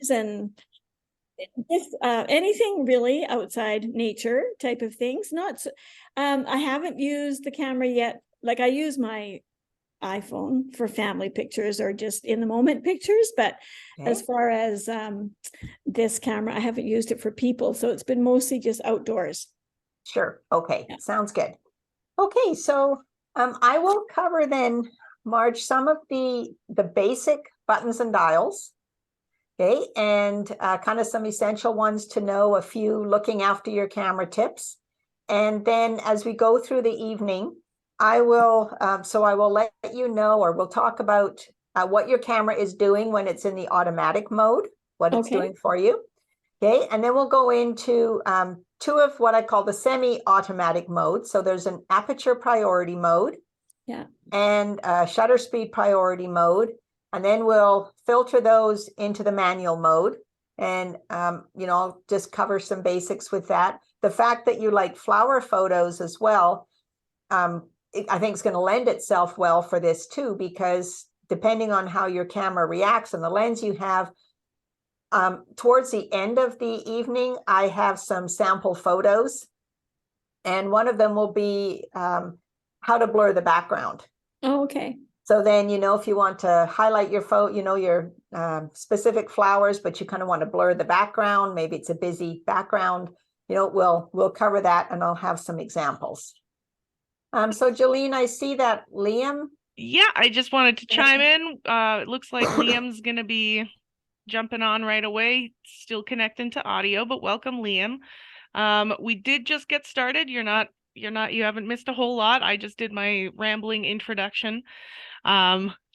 and this, anything really outside nature type of things. Not, I haven't used the camera yet. Like I use my iPhone for family pictures or just in the moment pictures, but as far as this camera, I haven't used it for people. So it's been mostly just outdoors. Sure. Okay. Yeah. Sounds good. Okay. So I will cover then, Marge, some of the basic buttons and dials. Okay. And kind of some essential ones to know, a few looking after your camera tips. And then as we go through the evening, I will let you know, or we'll talk about what your camera is doing when it's in the automatic mode, what it's doing for you. Okay, and then we'll go into two of what I call the semi-automatic modes. So there's an aperture priority mode, and shutter speed priority mode, and then we'll filter those into the manual mode. And I'll just cover some basics with that. The fact that you like flower photos as well, I think it's going to lend itself well for this too, because depending on how your camera reacts and the lens you have, towards the end of the evening, I have some sample photos, and one of them will be how to blur the background. Oh, okay. So then, if you want to highlight your photo, your specific flowers, but you kind of want to blur the background, maybe it's a busy background, we'll cover that, and I'll have some examples. So Jolene, I see that Liam. Yeah, I just wanted to chime in. It looks like Liam's going to be jumping on right away, still connecting to audio, but welcome, Liam. We did just get started. You haven't missed a whole lot. I just did my rambling introduction,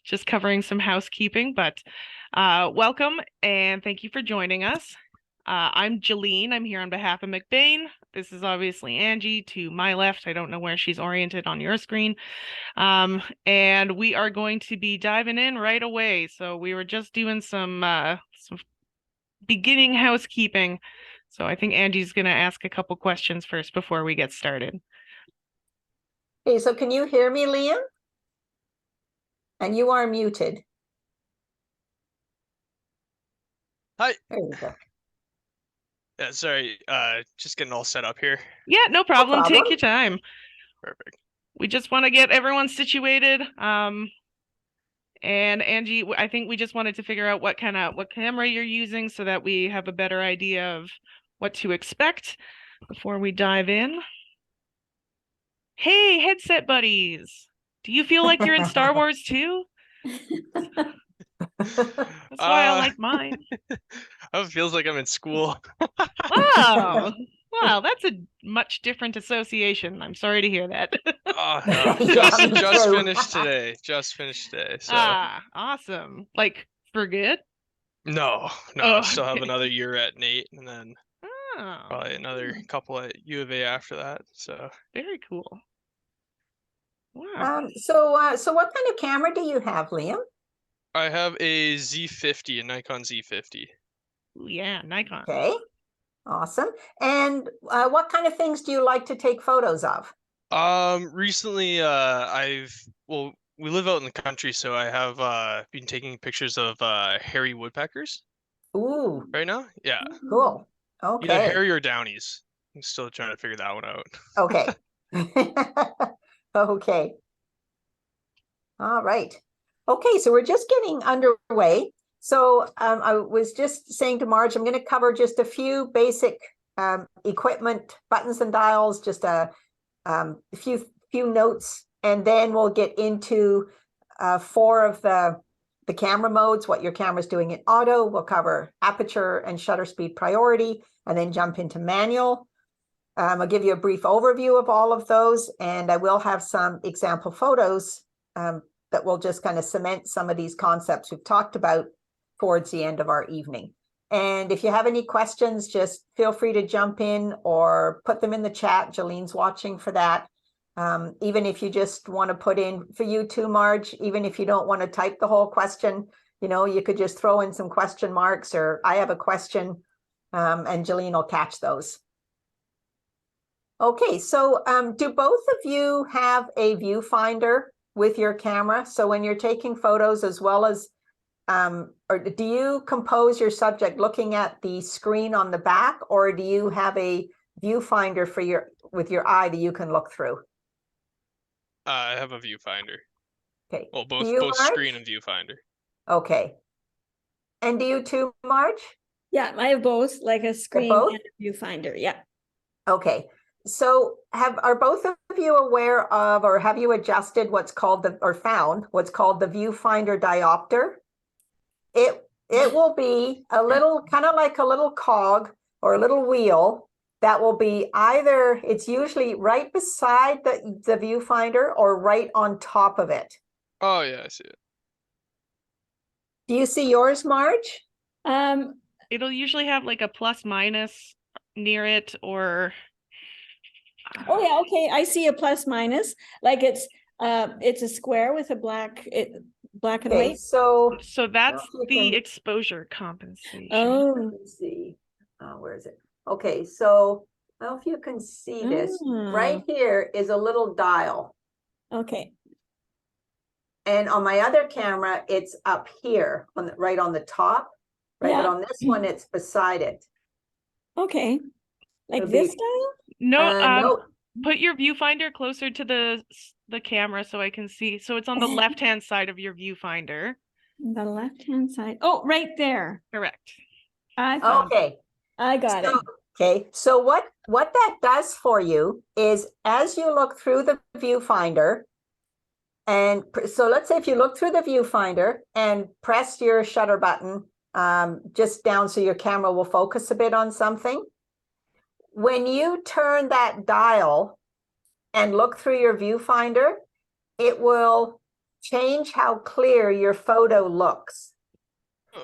just covering some housekeeping, but welcome and thank you for joining us. I'm Jolene. I'm here on behalf of McBain. This is obviously Angie to my left. I don't know where she's oriented on your screen. And we are going to be diving in right away. So we were just doing some beginning housekeeping. So I think Angie's going to ask a couple questions first before we get started. Okay, so can you hear me, Liam? And you are muted. Hi. There you go. Yeah, sorry, just getting all set up here. Yeah, no problem. No problem. Take your time. Perfect. We just want to get everyone situated. And Angie, I think we just wanted to figure out what camera you're using so that we have a better idea of what to expect before we dive in. Hey, headset buddies. Do you feel like you're in Star Wars too? That's why I like mine. It feels like I'm in school. Oh, wow, that's a much different association. I'm sorry to hear that. Oh, no. Just finished today. Just finished today. So. Awesome. Like for good? No, I still have another year at Nate, and then probably another couple at U of A after that. So very cool. Wow. So what kind of camera do you have, Liam? I have a Z50, a Nikon Z50. Yeah, Nikon. Okay, awesome. And what kind of things do you like to take photos of? Recently, we live out in the country, so I have been taking pictures of hairy woodpeckers. Ooh. Right now? Yeah. Cool. Okay. Either hairy or downies. I'm still trying to figure that one out. Okay. Okay. All right. Okay, so we're just getting underway. So I was just saying to Marge, I'm going to cover just a few basic equipment, buttons and dials, just a few notes, and then we'll get into 4 of the camera modes, what your camera's doing in auto. We'll cover aperture and shutter speed priority, and then jump into manual. I'll give you a brief overview of all of those, and I will have some example photos that will just kind of cement some of these concepts we've talked about towards the end of our evening. And if you have any questions, just feel free to jump in or put them in the chat. Jolene's watching for that. Even if you just want to put in, for you too, Marge, even if you don't want to type the whole question, you could just throw in some question marks, or I have a question, and Jolene will catch those. Okay, so do both of you have a viewfinder with your camera? So when you're taking photos, as well as or do you compose your subject looking at the screen on the back, or do you have a viewfinder for with your eye that you can look through? I have a viewfinder. Okay. Well, Do both you, screen Marge? and viewfinder. Okay. And do you too, Marge? Yeah, I have both, like a screen both? and a viewfinder. Yeah. Okay. So are both of you aware of, or have you adjusted what's called found what's called the viewfinder diopter? It will be a little, kind of like a little cog or a little wheel that will be either, it's usually right beside the viewfinder or right on top of it. Oh yeah, I see it. Do you see yours, Marge? It'll usually have like a plus minus near it, or Oh yeah, okay. I see a plus minus. Like it's a square with a black and Okay, white. so that's if you the can- exposure compensation. Oh, let's see. Where is it? Okay, so I don't know if you can see this. Right here is a little dial. okay. And on my other camera, it's up here right on the top. Right, but Yeah. on this one, it's beside it. Okay. Like It'll this be- style? No, no, put your viewfinder closer to the camera so I can see. So it's on the left-hand side of your viewfinder. The left-hand side. Oh, right there. Correct. I found it. okay. I got it. Okay, so what that does for you is as you look through the viewfinder, and so let's say if you look through the viewfinder and press your shutter button just down so your camera will focus a bit on something. When you turn that dial and look through your viewfinder, it will change how clear your photo looks.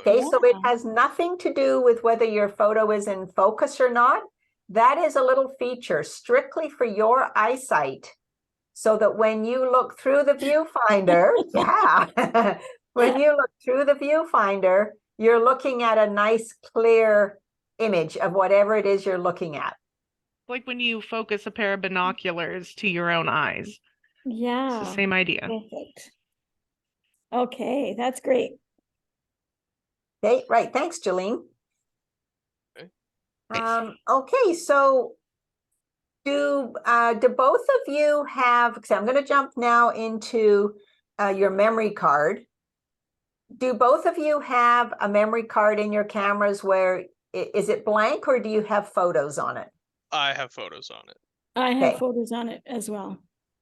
Okay, so it has nothing to do with whether your photo is in focus or not. That is a little feature strictly for your eyesight, so that when you look through the viewfinder, when you look through the viewfinder, you're looking at a nice clear image of whatever it is you're looking at. Like when you focus a pair of binoculars to your own eyes. Yeah. It's the same idea. Perfect. Okay, that's great. Okay, right. Thanks, Jolene. Okay. Okay, so do both of you have, because I'm going to jump now into your memory card. Do both of you have a memory card in your cameras where is it blank, or do you have photos on it? I have photos on it. I have Okay. photos on it as well.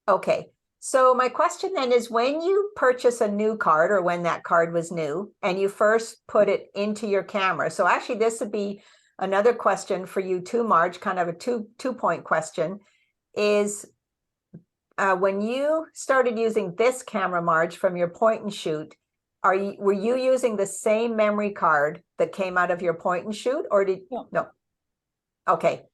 Okay. So my question then is, when you purchase a new card, or when that card was new and you first put it into your camera. So actually this would be another question for you too, Marge, kind of a two-point question, is when you started using this camera, Marge, from your point and shoot, were you using the same memory card that came out of your point and shoot, or did no? Okay.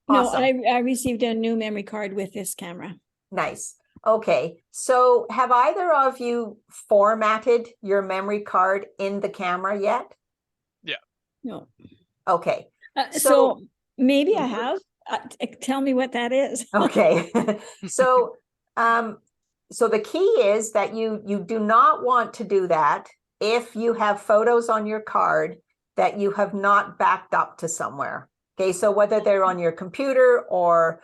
Awesome. No, I received a new memory card with this camera. Nice. Okay, so have either of you formatted your memory card in the camera yet? Yeah. No. Okay. So maybe I Mhm. have. Tell me what that is. Okay. So so the key is that you do not want to do that if you have photos on your card that you have not backed up to somewhere. Okay, so whether they're on your computer or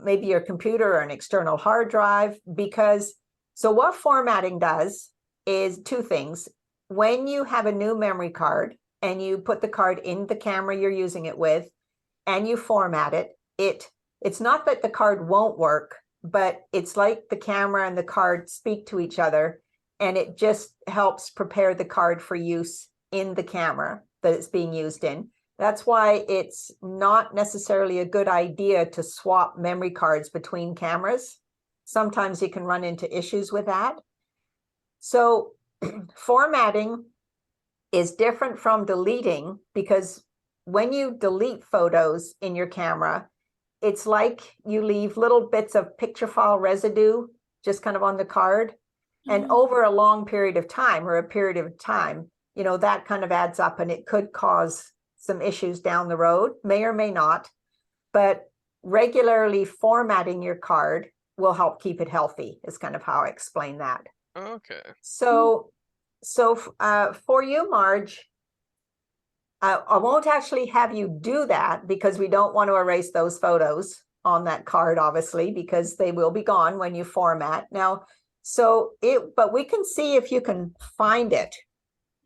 maybe your computer or an external hard drive, because so what formatting does is two things. When you have a new memory card and you put the card in the camera you're using it with and you format it, it's not that the card won't work, but it's like the camera and the card speak to each other, and it just helps prepare the card for use in the camera that it's being used in. That's why it's not necessarily a good idea to swap memory cards between cameras. Sometimes you can run into issues with that. So formatting is different from deleting, because when you delete photos in your camera, it's like you leave little bits of picture file residue just kind of on the card. And over a long period of time, or a period of time, that kind of adds up, and it could cause some issues down the road, may or may not. But regularly formatting your card will help keep it healthy, is kind of how I explain that. Okay. So for you, Marge, I won't actually have you do that because we don't want to erase those photos on that card, obviously, because they will be gone when you format. Now, but we can see if you can find it,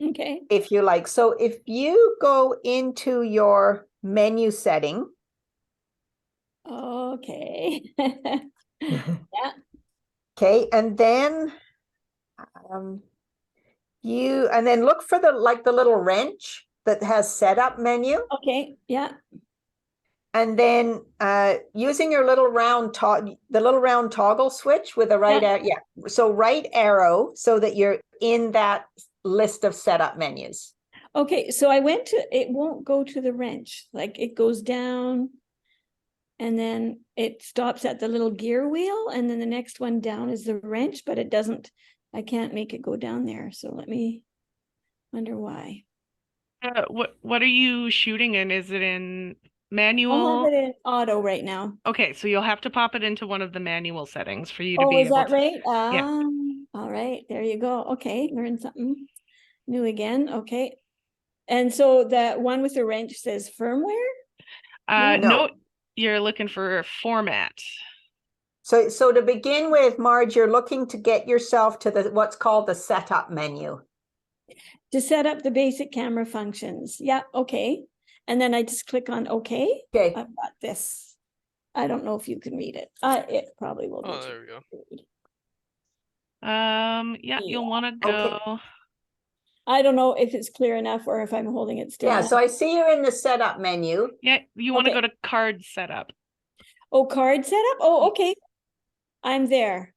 Okay. if you like. So if you go into your menu setting. Okay. Okay, and then and then look for the little wrench that has setup menu. Okay, yeah. And then using your little round toggle switch with the right arrow. Yeah. So right arrow so that you're in that list of setup menus. Okay, so I went to, it won't go to the wrench. Like it goes down and then it stops at the little gear wheel. And then the next one down is the wrench, but it doesn't, I can't make it go down there. So let me wonder why. What are you shooting in? Is it in I'll manual? have it in auto right now. Okay, so you'll have to pop it into one of the manual settings for you to Oh, be is able that to. right? Yeah. All right, there you go. Okay, learn something new again. Okay. And so that one with the wrench says firmware? No, you're looking for format. So to begin with, Marge, you're looking to get yourself to what's called the setup menu. To set up the basic camera functions. Yeah, okay. And then I just click on okay. Okay. I've got this. I don't know if you can read it. It probably will. Oh, there we go. Yeah, you'll want to go. Okay. I don't know if it's clear enough or if I'm holding it still. Yeah, so I see you're in the setup menu. Yeah, you want to Okay. go to card setup. Oh, card setup? Oh, okay. I'm there.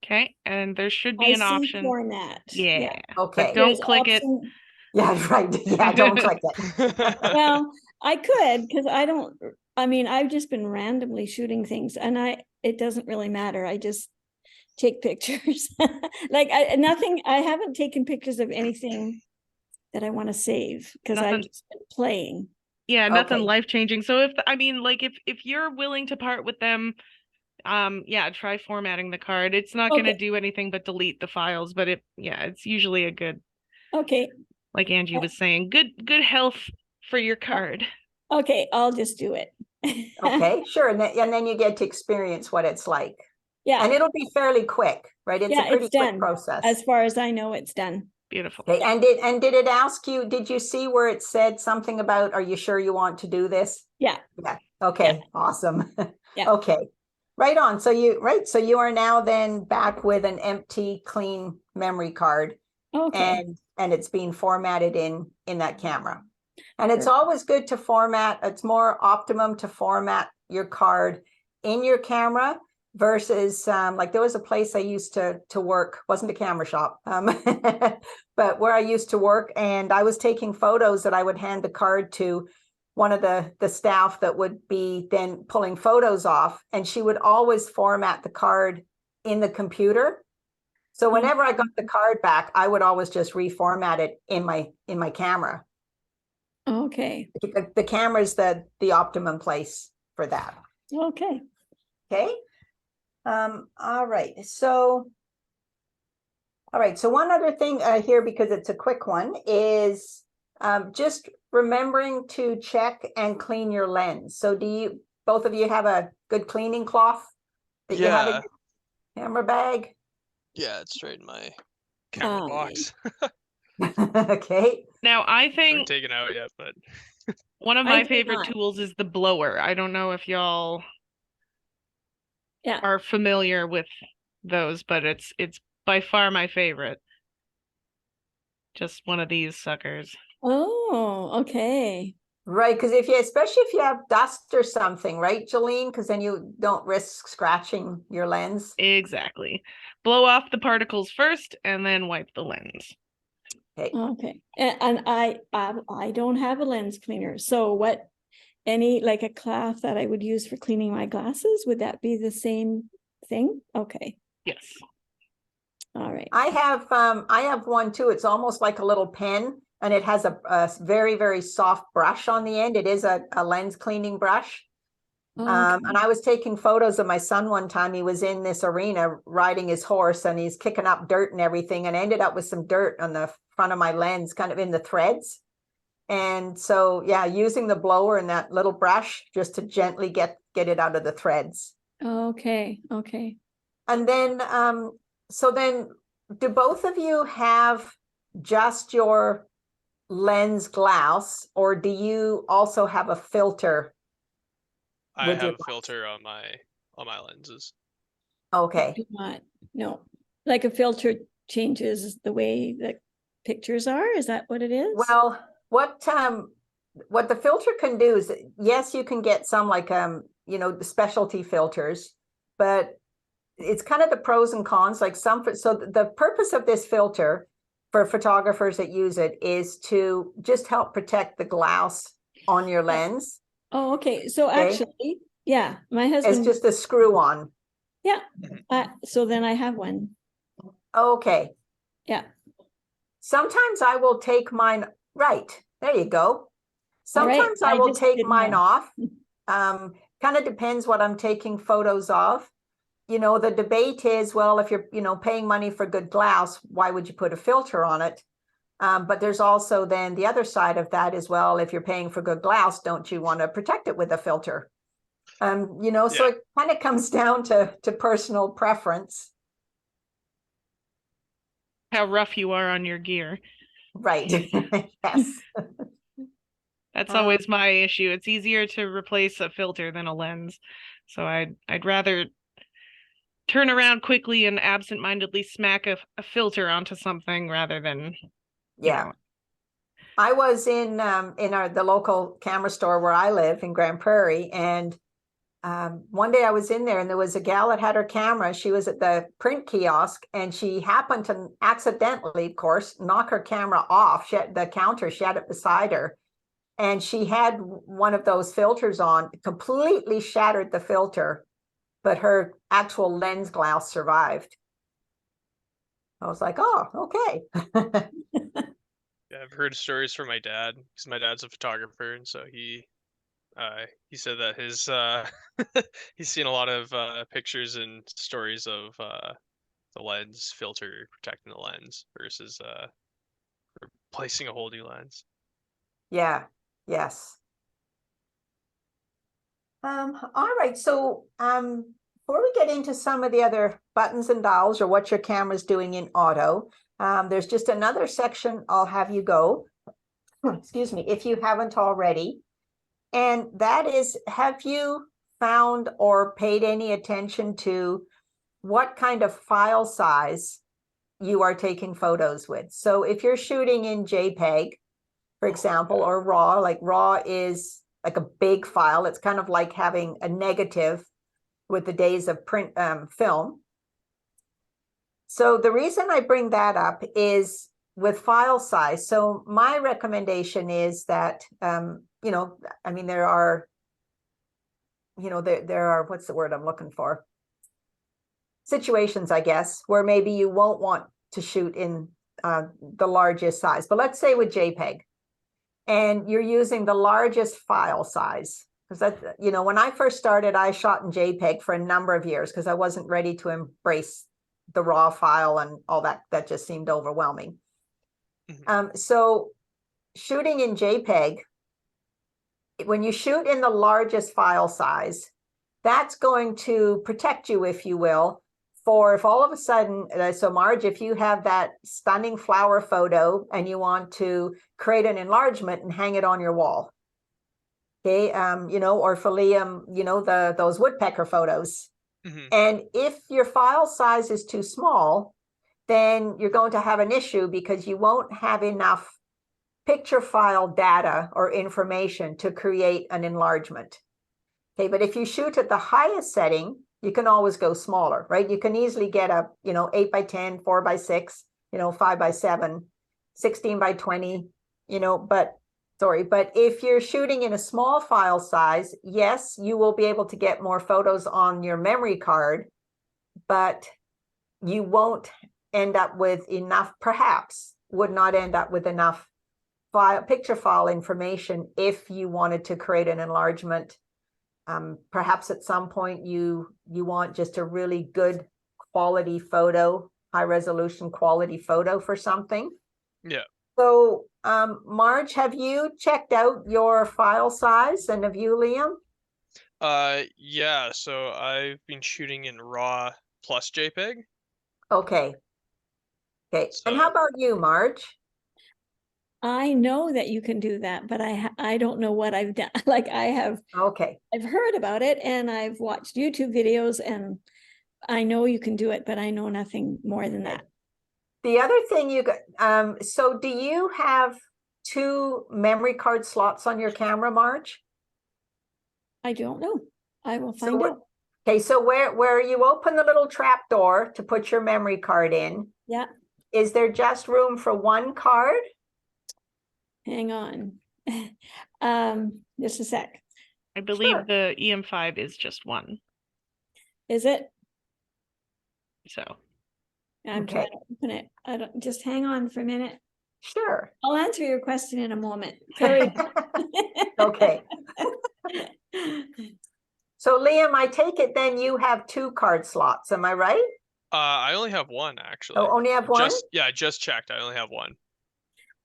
Okay, and there should be I an see option. format. Yeah. Okay. But don't There's click it. option- Yeah, right. Yeah, don't click it. Well, I could, because I mean, I've just been randomly shooting things and it doesn't really matter. I just take pictures. Like I haven't taken pictures of anything that I want to save because I've Nothing. just been playing. Yeah, nothing Okay. life-changing. So if you're willing to part with them, yeah, try formatting the card. It's not going to Okay. do anything but delete the files, but it's usually a good, Okay. like Angie was saying, good health for your card. Okay, I'll just do it. Okay, sure. And then you get to experience what it's like. Yeah. And it'll be fairly quick, right? It's Yeah, a pretty it's quick done. process. As far as I know, it's done. Beautiful. Okay, and did it ask you, did you see where it said something about, are you sure you want to do this? Yeah. Yeah. Okay, awesome. Yeah. Okay. Right on. So you are now then back with an empty, clean memory card. Okay. And it's being formatted in that camera. And it's always good to format. It's more optimum to format your card in your camera versus like there was a place I used to work, wasn't a camera shop, but where I used to work, and I was taking photos that I would hand the card to one of the staff that would be then pulling photos off, and she would always format the card in the computer. So whenever I got the card back, I would always just reformat it in my camera. Okay. The camera is the optimum place for that. Okay. Okay. All right. So one other thing here, because it's a quick one, is just remembering to check and clean your lens. So both of you have a good cleaning cloth that you have in your camera bag? Yeah, it's right in my camera box. Okay. Now, I Haven't think taken out yet, but one of I my do favorite not. tools is the blower. I don't know if y'all Yeah. are familiar with those, but it's by far my favorite. Just one of these suckers. Oh, okay. Right, because especially if you have dust or something, right, Jolene? Because then you don't risk scratching your lens. Exactly. Blow off the particles first and then wipe the lens. Okay. Okay. And I don't have a lens cleaner. So like a cloth that I would use for cleaning my glasses, would that be the same thing? Okay. Yes. All right. I have one too. It's almost like a little pen, and it has a very, very soft brush on the end. It is a lens cleaning brush. And I was taking photos of my son one time. He was in this arena riding his horse and he's kicking up dirt and everything, and I ended up with some dirt on the front of my lens, kind of in the threads. And so, yeah, using the blower and that little brush just to gently get it out of the threads. Okay. And then, so then do both of you have just your lens glass, or do you also have a filter? I With your have a filter on my lenses. Okay. Do not, no, like a filter changes the way that pictures are. Is that what it is? Well, what the filter can do is, yes, you can get some like you know, the specialty filters, but it's kind of the pros and cons. Like so the purpose of this filter for photographers that use it is to just help protect the glass on your lens. Oh, okay. So Okay. actually, yeah, my It's husband, just a screw on. yeah. So then I have one. Okay. Yeah. Sometimes I will take mine, right, there you go. All right, Sometimes I I will just take didn't mine know. off. Kind of depends what I'm taking photos of. You know, the debate is, well, if you're, you know, paying money for good glass, why would you put a filter on it? But there's also then the other side of that as well. If you're paying for good glass, don't you want to protect it with a filter? You know, so Yeah. it kind of comes down to personal preference. How rough you are on your gear. Right. Yes. That's always my issue. It's easier to replace a filter than a lens. So I'd rather turn around quickly and absentmindedly smack a filter onto something rather than, Yeah. you know. I was in the local camera store where I live in Grand Prairie, and one day I was in there and there was a gal that had her camera. She was at the print kiosk and she happened to accidentally, of course, knock her camera off. She had the counter, she had it beside her, and she had one of those filters on, completely shattered the filter, but her actual lens glass survived. I was like, oh, okay. Yeah, I've heard stories from my dad because my dad's a photographer, and so he said that his he's seen a lot of pictures and stories of the lens filter protecting the lens versus replacing a whole new lens. Yeah, yes. All right, so before we get into some of the other buttons and dials or what your camera's doing in auto, there's just another section I'll have you go, excuse me, if you haven't already. And that is, have you found or paid any attention to what kind of file size you are taking photos with? So if you're shooting in JPEG, for example, or RAW, like RAW is like a big file. It's kind of like having a negative with the days of print film. So the reason I bring that up is with file size. So my recommendation is that, you know, I mean, there are, what's the word I'm looking for? Situations, I guess, where maybe you won't want to shoot in the largest size. But let's say with JPEG, and you're using the largest file size. Because that, you know, when I first started, I shot in JPEG for a number of years because I wasn't ready to embrace the raw file and all that. That just seemed overwhelming. So shooting in JPEG, when you shoot in the largest file size, that's going to protect you, if you will, for if all of a sudden, so Marge, if you have that stunning flower photo and you want to create an enlargement and hang it on your wall, okay, you know, or for Liam, you know, those woodpecker photos. And if your file size is too small, then you're going to have an issue because you won't have enough picture file data or information to create an enlargement. Okay, but if you shoot at the highest setting, you can always go smaller, right? You can easily get a, you know, 8x10, 4x6, you know, 5x7, 16x20, you know, but if you're shooting in a small file size, yes, you will be able to get more photos on your memory card, but you won't end up with enough, perhaps would not end up with enough picture file information if you wanted to create an enlargement Perhaps at some point you want just a really good quality photo, high resolution quality photo for something. Yeah. So, Marge, have you checked out your file size, and have you, Liam? Yeah, so I've been shooting in RAW plus JPEG. Okay. Okay. And how So about you, Marge? I know that you can do that, but I don't know what I've done. Like Okay. I've heard about it and I've watched YouTube videos and I know you can do it, but I know nothing more than that. The other thing you got, so do you have 2 memory card slots on your camera, Marge? I don't know. I will So find out. Okay, so where you open the little trap door to put your memory card in, Yeah, is there just room for 1 card? hang on. Just a sec. I believe Sure. the EM5 is just one. Is it? So I'm Okay. trying to open it. I don't, just hang on for a minute. Sure. I'll answer your question in a moment. Carry Okay. So Liam, I take it then you have 2 card slots, am I right? I only have one actually. Oh, only have 1? I just checked. I only have one.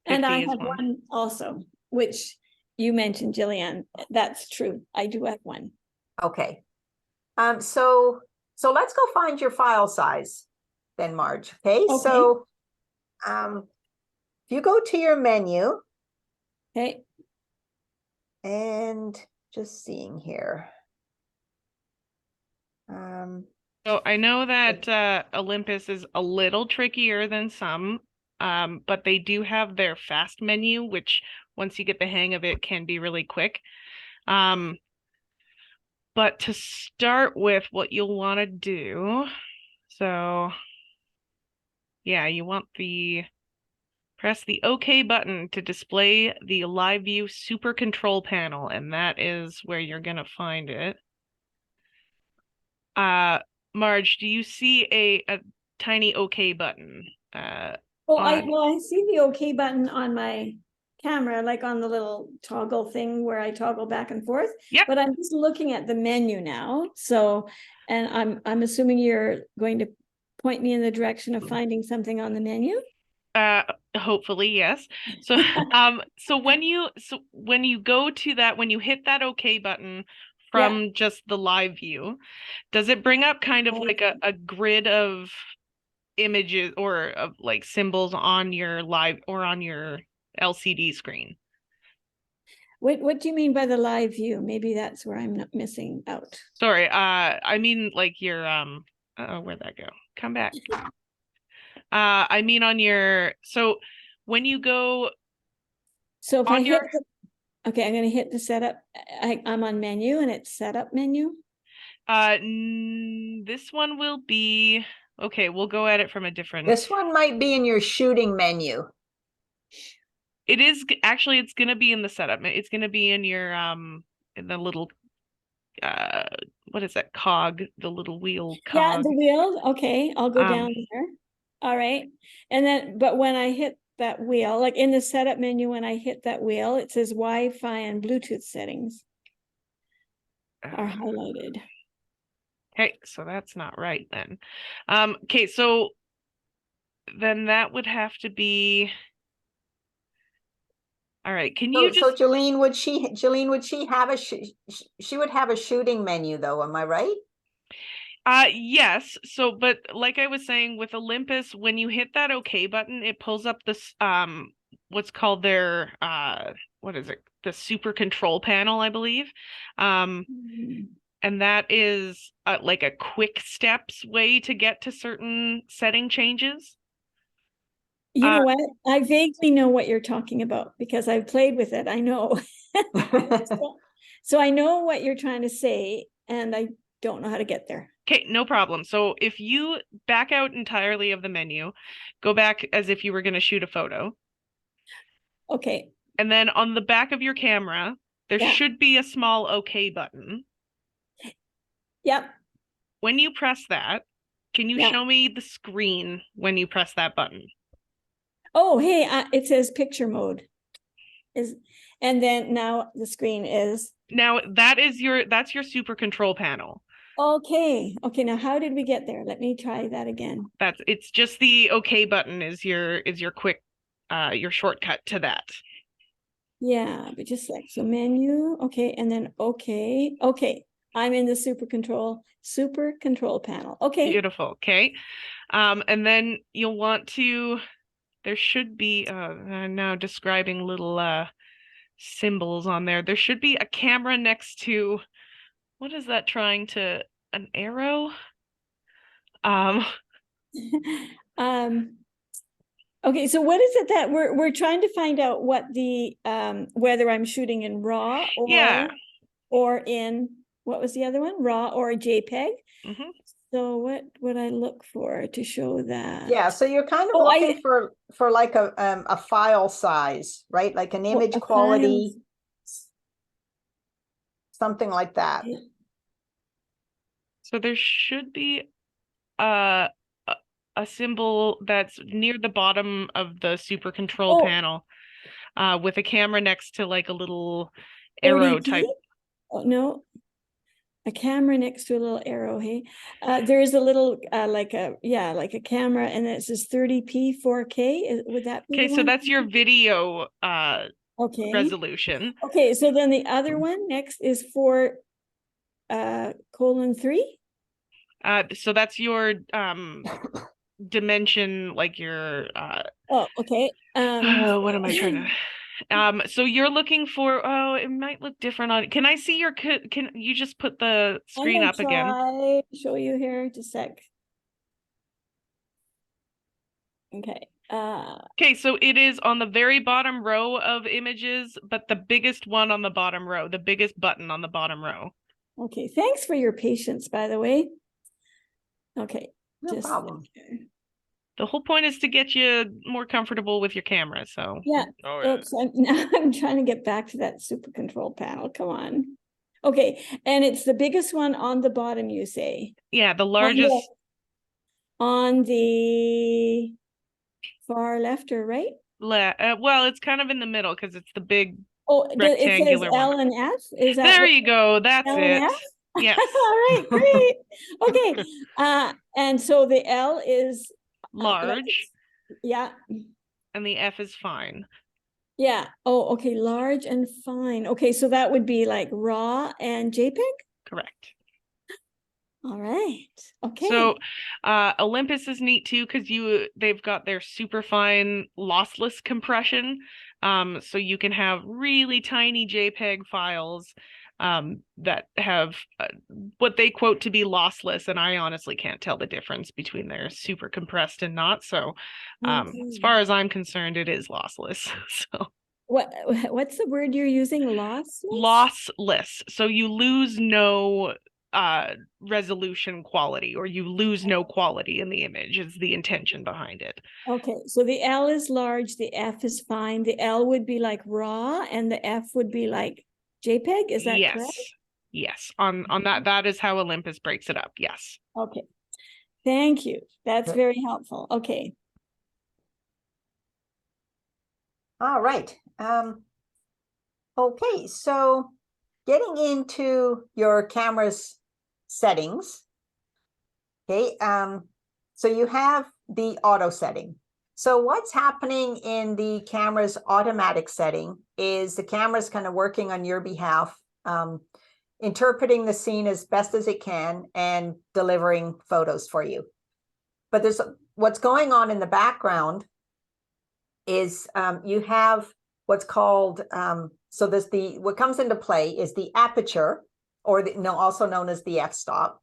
And 50 I is have one. one also, which you mentioned, Jillian. That's true. I do have one. Okay. So let's go find your file size then, Marge. Okay. Okay. So if you go to your menu Okay. and just seeing here. So I know that Olympus is a little trickier than some, but they do have their fast menu, which once you get the hang of it can be really quick. But to start with, what you'll want to do, so yeah, you want press the OK button to display the live view super control panel, and that is where you're gonna find it. Marge, do you see a tiny OK button? Well, I see the OK button on my camera, like on the little toggle thing where I toggle back and forth. Yep. But I'm just looking at the menu now. So, and I'm assuming you're going to point me in the direction of finding something on the menu. Hopefully, yes. So so when you go to that, when you hit that OK button from just the live view, does it bring up kind of like a grid of images or of like symbols on your live or on your LCD screen? What do you mean by the live view? Maybe that's where I'm not missing out. Sorry, I mean like your where'd that go? Come back. I mean on your, so when you go, so if I on hit okay, I'm going to hit the setup. I'm on menu and it's setup menu. This one will be, okay, we'll go at it from a different. This one might be in your shooting menu. It is actually, it's going to be in the setup. It's going to be in your in the little what is that cog, the little wheel cog. Yeah, the wheel. Okay, I'll go down there. All right. And then, but when I hit that wheel, like in the setup menu, when I hit that wheel, it says Wi-Fi and Bluetooth settings are highlighted. Okay, so that's not right then. Okay, so then that would have to be, all right. Can you just, so Jolene, would she have a she would have a shooting menu though, am I right? yes. So, but like I was saying with Olympus, when you hit that OK button, it pulls up this what's called their what is it? The super control panel, I believe. And that is like a quick steps way to get to certain setting changes. You know what? I vaguely know what you're talking about because I've played with it. I know. So I know what you're trying to say, and I don't know how to get there. Okay, no problem. So if you back out entirely of the menu, go back as if you were going to shoot a photo. Okay. And then on the back of your camera, there should be a small OK button. Yep. When you press that, can you show me the screen when you press that button? Oh, hey, it says picture mode. And then now the screen is Now that's your super control panel. Okay. Okay. Now, how did we get there? Let me try that again. It's just the OK button is your quick your shortcut to that. Yeah, but just like, so menu. Okay. And then, okay. Okay. I'm in the super control panel. Okay. Beautiful. Okay. And then you'll want to, there should be I'm now describing little symbols on there. There should be a camera next to, what is that trying to, an arrow? Okay, so what is it that we're trying to find out what the whether I'm shooting in RAW or in, what was the other one? RAW or JPEG? Mhm. So what would I look for to show that? Yeah, so you're kind of looking for like a file size, right? Like an image quality, something like that. So there should be a symbol that's near the bottom of the super control panel with a camera next to like a little arrow 30p? type. Oh, no, a camera next to a little arrow. Hey, there is a little like a camera, and it says 30p 4K. Would that be okay? So that's your video okay resolution. Okay, so then the other one next is 4:3. So that's your dimension, like your Oh, okay. what am I trying to so you're looking for, oh, it might look different on, can I see your, can you just put the screen up again? Show you here, just a sec. Okay. Okay, so it is on the very bottom row of images, but the biggest one on the bottom row, the biggest button on the bottom row. Okay, thanks for your patience, by the way. Okay, No problem. The whole point is to get you more comfortable with your camera, so. Yeah. Oh, yeah. Oops, I'm trying to get back to that super control panel. Come on. Okay, and it's the biggest one on the bottom, you say? Yeah, the largest. On the far left or right? Well, it's kind of in the middle because it's the big rectangular it says L and F. Is that there you go? That's L it. and F? Yes. All right, great. Okay. And so the L is large. Yeah. And the F is fine. Yeah. Oh, okay. Large and fine. Okay, so that would be like RAW and JPEG? Correct. All right. Okay. So Olympus is neat too because they've got their super fine lossless compression. So you can have really tiny JPEG files that have what they quote to be lossless, and I honestly can't tell the difference between their super compressed and not. So as far as I'm concerned, it is lossless. So what's the word you're using? Lossless? Lossless. So you lose no resolution quality, or you lose no quality in the image is the intention behind it. Okay, so the L is large, the F is fine. The L would be like RAW and the F would be like JPEG. Is that correct? Yes, on that is how Olympus breaks it up. Yes. Okay, thank you, that's very helpful. Okay. All right. Okay, so getting into your camera's settings. Okay, so you have the auto setting. So what's happening in the camera's automatic setting is the camera's kind of working on your behalf, interpreting the scene as best as it can and delivering photos for you. But there's what's going on in the background is you have what's called, so there's what comes into play is the aperture, or also known as the f-stop.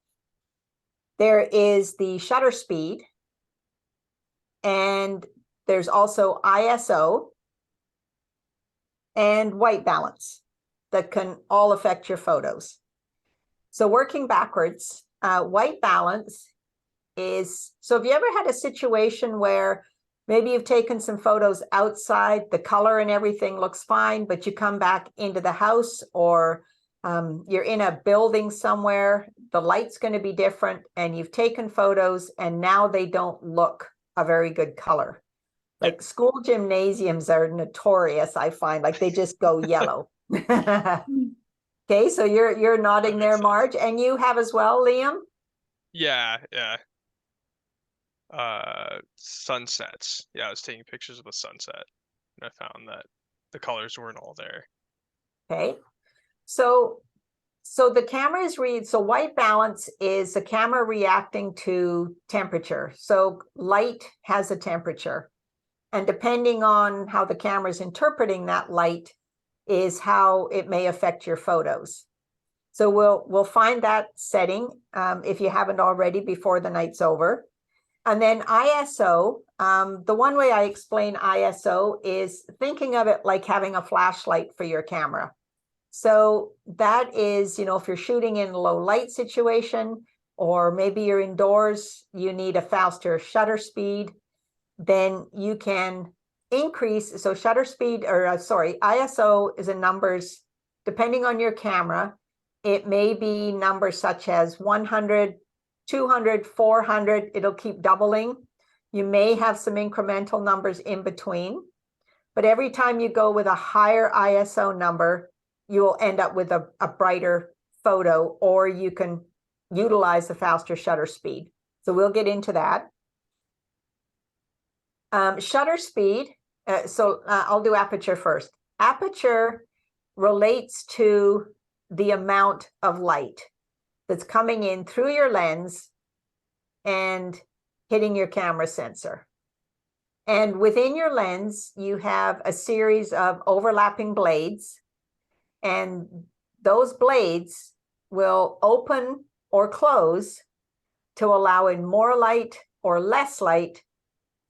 There is the shutter speed, and there's also ISO and white balance that can all affect your photos. So working backwards, white balance is, so have you ever had a situation where maybe you've taken some photos outside, the color and everything looks fine, but you come back into the house, or you're in a building somewhere, the light's going to be different, and you've taken photos and now they don't look a very good color. Like school gymnasiums are notorious, I find, like they just go yellow. Okay, so you're nodding makes there, sense. Marge, and you have as well, Liam? Yeah, yeah. Sunsets. Yeah, I was taking pictures of the sunset, and I found that the colors weren't all there. Okay, so the cameras read, so white balance is the camera reacting to temperature. So light has a temperature, and depending on how the camera is interpreting that light is how it may affect your photos. So we'll find that setting if you haven't already before the night's over. And then ISO, the one way I explain ISO is thinking of it like having a flashlight for your camera. So that is, you know, if you're shooting in a low light situation, or maybe you're indoors, you need a faster shutter speed, then you can increase. So shutter speed, or sorry, ISO is in numbers, depending on your camera. It may be numbers such as 100, 200, 400, it'll keep doubling. You may have some incremental numbers in between, but every time you go with a higher ISO number, you will end up with a brighter photo, or you can utilize the faster shutter speed. So we'll get into that. Shutter speed, I'll do aperture first. Aperture relates to the amount of light that's coming in through your lens and hitting your camera sensor. And within your lens, you have a series of overlapping blades, and those blades will open or close to allow in more light or less light,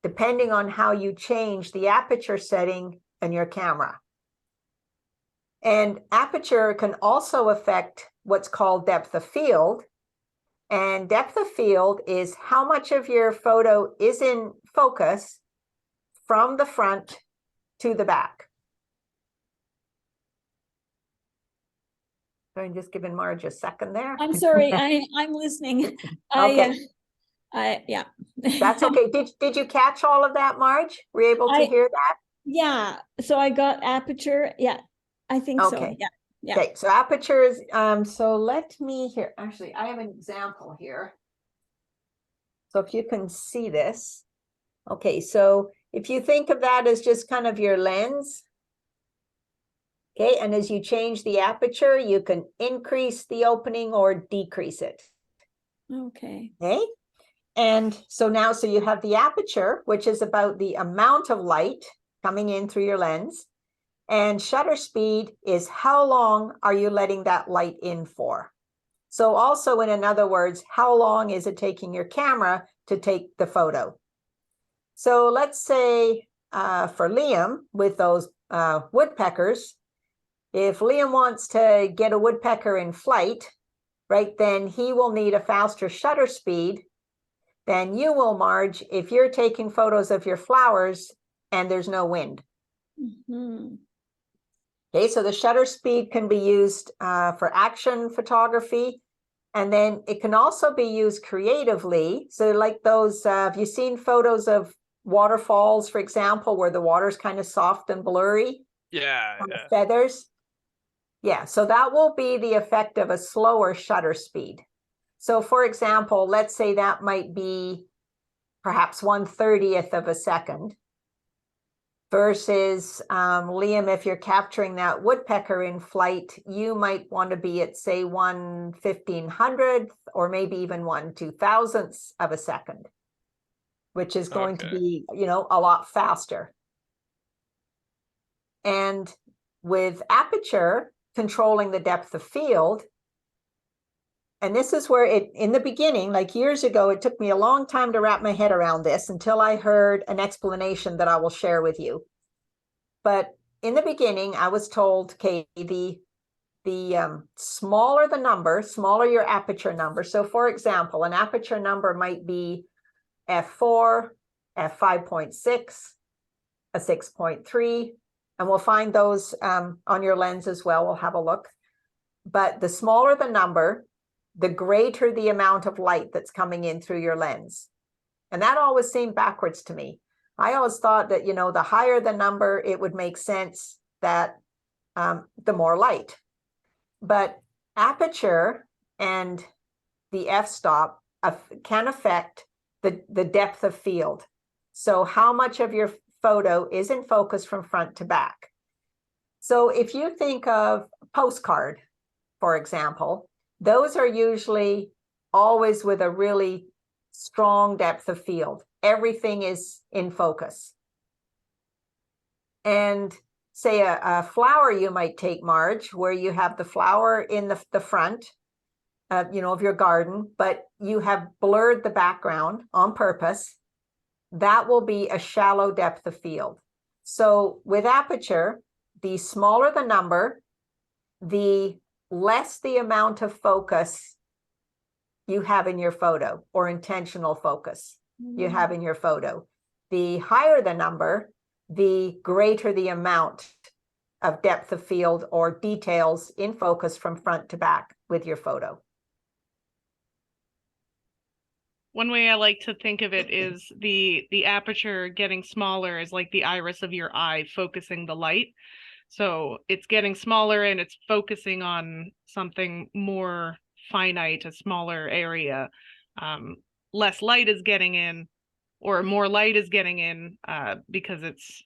depending on how you change the aperture setting in your camera. And aperture can also affect what's called depth of field. And depth of field is how much of your photo is in focus from the front to the back. I'm just giving Marge a second there. I'm sorry, I'm listening. Okay. Yeah. That's okay. Did you catch all of that, Marge? Were you able to hear that? Yeah, so I got aperture. Yeah, I think so. Okay. Yeah. Yeah. Okay, so aperture is, so let me here, actually, I have an example here. So if you can see this. Okay, so if you think of that as just kind of your lens. Okay, and as you change the aperture, you can increase the opening or decrease it. Okay. Okay, and so now, so you have the aperture, which is about the amount of light coming in through your lens. And shutter speed is how long are you letting that light in for? So also, in other words, how long is it taking your camera to take the photo? So let's say for Liam, with those woodpeckers, if Liam wants to get a woodpecker in flight, right, then he will need a faster shutter speed than you will, Marge, if you're taking photos of your flowers and there's no wind. Mm-hmm. Okay, so the shutter speed can be used for action photography, and then it can also be used creatively. So like those, have you seen photos of waterfalls, for example, where the water's kind of soft and blurry? Yeah, On yeah. the feathers? Yeah, so that will be the effect of a slower shutter speed. So for example, let's say that might be perhaps 1/30th of a second. Versus Liam, if you're capturing that woodpecker in flight, you might want to be at, say, 1/1500th or maybe even 1/2000th of a second, which is going to be, you know, a lot faster. And with aperture, controlling the depth of field, and this is where it, in the beginning, like years ago, it took me a long time to wrap my head around this until I heard an explanation that I will share with you. But in the beginning, I was told, okay, the smaller the number, smaller your aperture number. So for example, an aperture number might be f4, f5.6, a 6.3, and we'll find those on your lens as well. We'll have a look. But the smaller the number, the greater the amount of light that's coming in through your lens. And that always seemed backwards to me. I always thought that, you know, the higher the number, it would make sense that the more light. but aperture and the f-stop can affect the depth of field. So how much of your photo is in focus from front to back? So if you think of postcard, for example, those are usually always with a really strong depth of field. Everything is in focus. And say a flower you might take, Marge, where you have the flower in the front, of your garden, but you have blurred the background on purpose. That will be a shallow depth of field. So with aperture, the smaller the number, the less the amount of focus you have in your photo, or intentional focus you have in your photo. The higher the number, the greater the amount of depth of field or details in focus from front to back with your photo. One way I like to think of it is the aperture getting smaller is like the iris of your eye focusing the light. So it's getting smaller and it's focusing on something more finite, a smaller area. Less light is getting in, or more light is getting in, because it's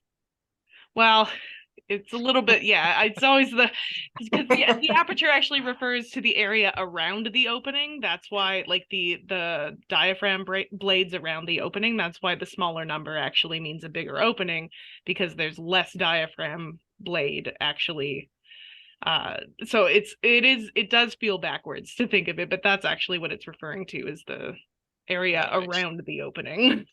a little bit, it's always because the aperture actually refers to the area around the opening. That's why, like, the diaphragm blades around the opening, that's why the smaller number actually means a bigger opening, because there's less diaphragm blade actually. So it does feel backwards to think of it, but that's actually what it's referring to, is the area around the opening.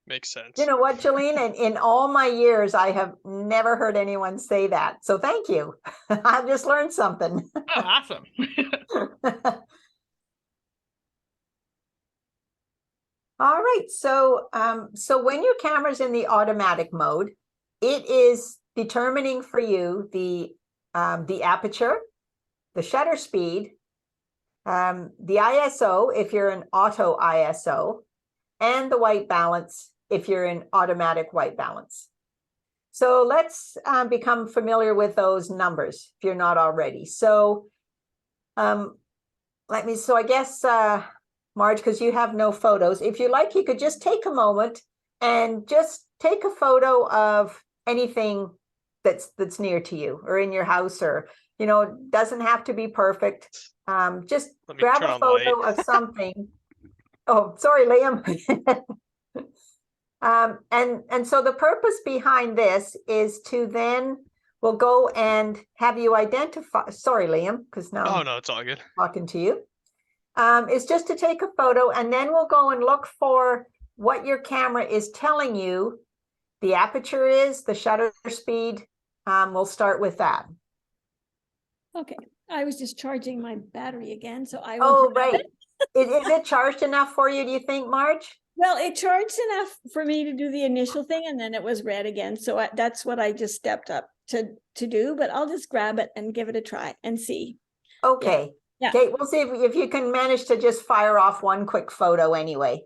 Makes sense. You know what, Jolene? In all my years, I have never heard anyone say that. So thank you. I've just learned something. Oh, awesome. All right. So when your camera's in the automatic mode, it is determining for you the aperture, the shutter speed, the ISO if you're in auto ISO, and the white balance if you're in automatic white balance. So let's become familiar with those numbers if you're not already. So I guess, Marge, because you have no photos, if you like, you could just take a moment and just take a photo of anything that's near to you or in your house, or, doesn't have to be perfect. Just grab a photo of something. Oh, sorry, Liam. And so the purpose behind this is to then we'll go and have you identify. Sorry, Liam, because now Oh no, it's all good. Talking to you. It's just to take a photo, and then we'll go and look for what your camera is telling you the aperture is, the shutter speed. We'll start with that. Okay, I was just charging my battery again, so I will. Oh, right. Is it charged enough for you, do you think, Marge? Well, it charged enough for me to do the initial thing, and then it was red again. So that's what I just stepped up to do, but I'll just grab it and give it a try and see. Okay. Yeah. Okay, we'll see if you can manage to just fire off one quick photo anyway.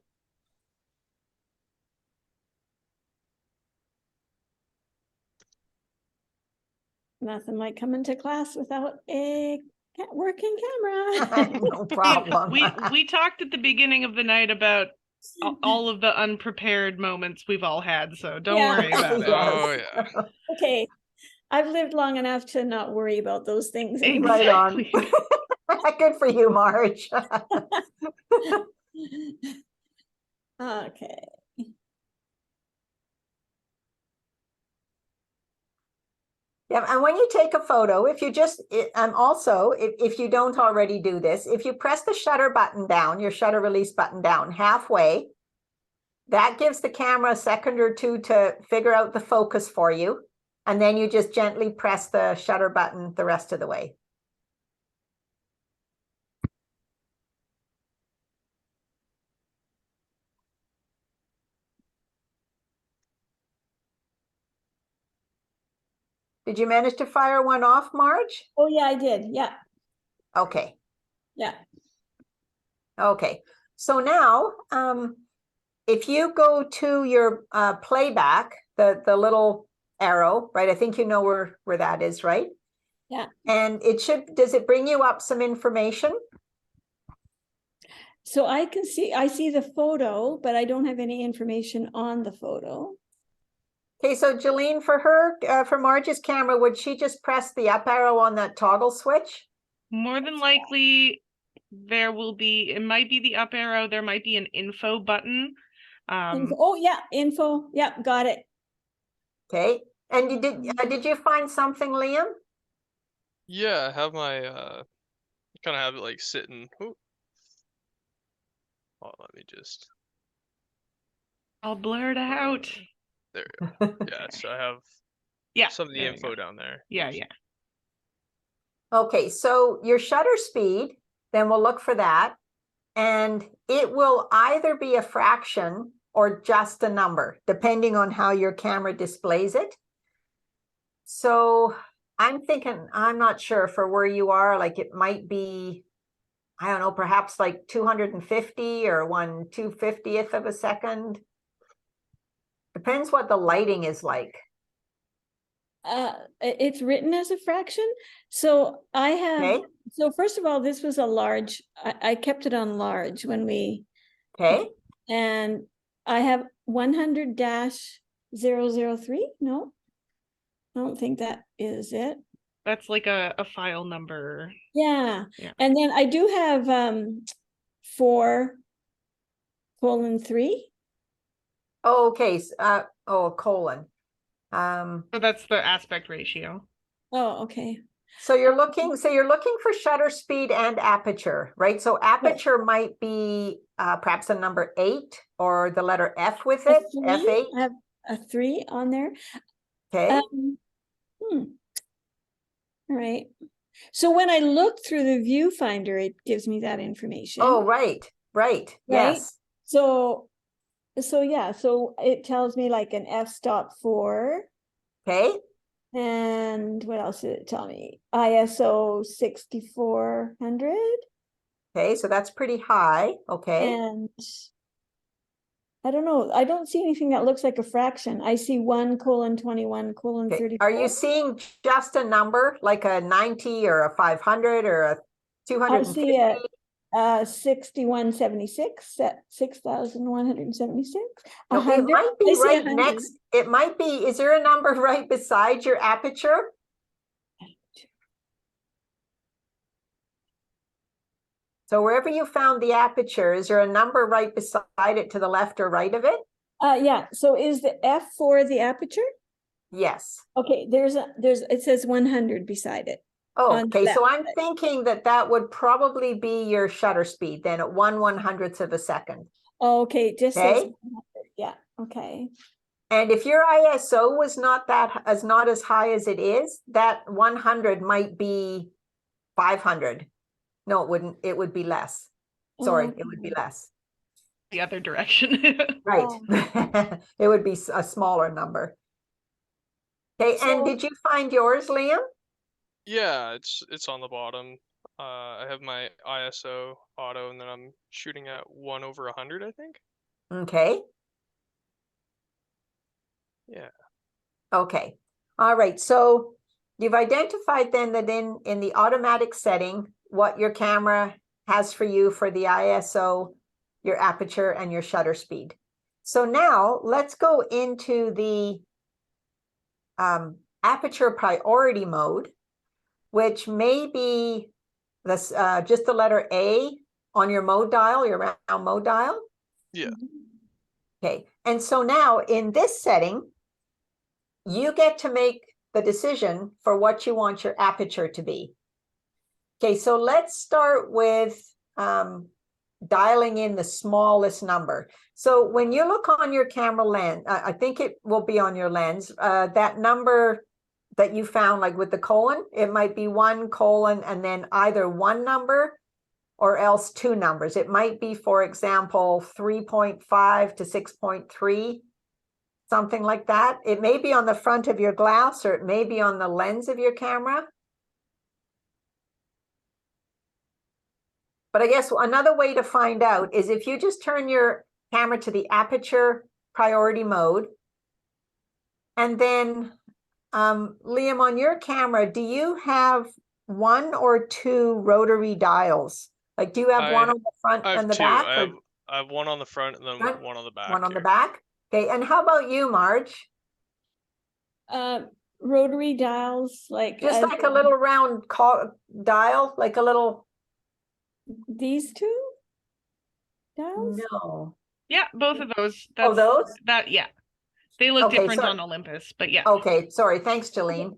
Nothing like coming to class without a working camera. No problem. We talked at the beginning of the night about all of the unprepared moments we've all had, so don't worry about it. Oh yeah. Okay, I've lived long enough to not worry about those things anymore. Right on. Good for you, Marge. Okay. Yeah, and when you take a photo, if you just, also, if you don't already do this, if you press the shutter button down, your shutter release button down halfway, that gives the camera a second or two to figure out the focus for you. And then you just gently press the shutter button the rest of the way. Did you manage to fire one off, Marge? Oh, yeah, I did. Yeah. Okay. Yeah. Okay. So now, if you go to your playback, the little arrow, right? I think you know where that is, right? Yeah. And does it bring you up some information? So I see the photo, but I don't have any information on the photo. Okay, so Jolene, for Marge's camera, would she just press the up arrow on that toggle switch? More than likely, it might be the up arrow, there might be an info button. Oh, yeah, info. Yeah, got it. Okay, and did you find something, Liam? Yeah, I have my kind of have it like sitting. Oh, let me just. I'll blur it out. There we go. Yeah, so I have Yeah, some of the there we info go. down there. Yeah, Oops. yeah. Okay, so your shutter speed, then we'll look for that. And it will either be a fraction or just a number, depending on how your camera displays it. So I'm not sure for where you are, like it might be, I don't know, perhaps like 250 or 1/250th of a second. Depends what the lighting is like. It's written as a fraction. So I have, Okay. so first of all, this was a large, I kept it on large when we, Okay. and I have 100-003. No, I don't think that is it. That's like a file number. Yeah. Yeah. And then I do have 4:3. Oh, okay. Colon. So that's the aspect ratio. Oh, okay. So you're looking for shutter speed and aperture, right? So aperture might be perhaps a number 8 or the letter F with it, F8. I have a 3 on there. Okay. All right. So when I look through the viewfinder, it gives me that information. Oh, right. Yes. So yeah, so it tells me like an f-stop 4. Okay. And what else did it tell me? ISO 6400. Okay, so that's pretty high. Okay. And I don't know. I don't see anything that looks like a fraction. I see 1:21:34. Okay. Are you seeing just a number like a 90 or a 500 or a I 250? see a 6176 at 6,176. No, it might be right 100. next. It might be, is there a number right beside your aperture? So wherever you found the aperture, is there a number right beside it to the left or right of it? Yeah. So is the f4 the aperture? Yes. Okay. It says 100 beside it. Oh, okay. So I'm thinking that would probably be your shutter speed then at 1/100th of a second. Okay. Just says Okay. 100. Yeah. Okay. And if your ISO was not as high as it is, that 100 might be 500. No, it wouldn't. It would be less. Sorry, it would be less. The other direction. Right. It would be a smaller number. Okay, and did you find yours, Liam? Yeah, it's on the bottom. I have my ISO auto, and then I'm shooting at 1/100, I think. Okay. Yeah. Okay. All right. So you've identified then that in the automatic setting, what your camera has for you for the ISO, your aperture, and your shutter speed. So now let's go into the aperture priority mode, which may be this just the letter A on your mode dial, your round mode dial. Yeah. Okay. And so now in this setting, you get to make the decision for what you want your aperture to be. Okay, so let's start with dialing in the smallest number. So when you look on your camera lens, I think it will be on your lens, that number that you found, like with the colon, it might be 1 colon and then either one number or else 2 numbers. It might be, for example, 3.5 to 6.3. Something like that. It may be on the front of your glass or it may be on the lens of your camera. But I guess another way to find out is if you just turn your camera to the aperture priority mode, and then Liam, on your camera, do you have one or two rotary dials? Like, do you have one on the front I have and the two. back, I or have one on the front and then front, one on the back one on the here. back? Okay, and how about you, Marge? Rotary dials, like Just like a little round dial, like a little, these two dials? no. Yeah, both of those. Oh, those? Yeah. They look Okay, different so- on Olympus, but yeah. Okay, sorry, thanks, Jolene.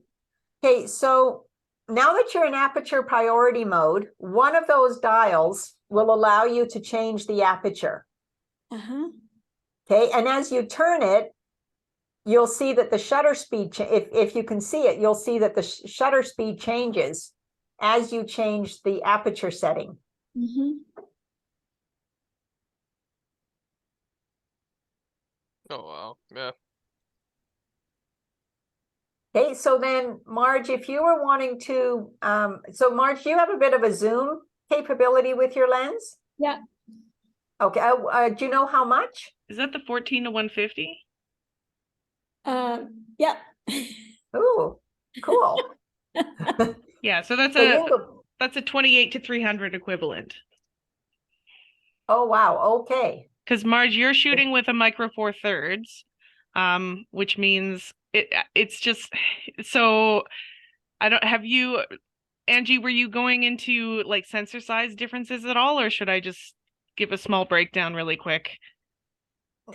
Okay, so now that you're in aperture priority mode, one of those dials will allow you to change the aperture. Uh-huh. Okay, and as you turn it, you'll see that the shutter speed, if you can see it, you'll see that the shutter speed changes as you change the aperture setting. Mm-hmm. Oh wow, yeah. Okay, so then Marge, if you were wanting to, so Marge, do you have a bit of a zoom capability with your lens? Yeah. Okay, do you know how much? Is that the 14 to 150? Yeah. Ooh, cool. Yeah, so that's So you go, that's a 28 to 300 equivalent. oh wow, okay. Because Marge, you're shooting with a micro four thirds, which means it's just so I don't have you, Angie, were you going into like sensor size differences at all, or should I just give a small breakdown really quick?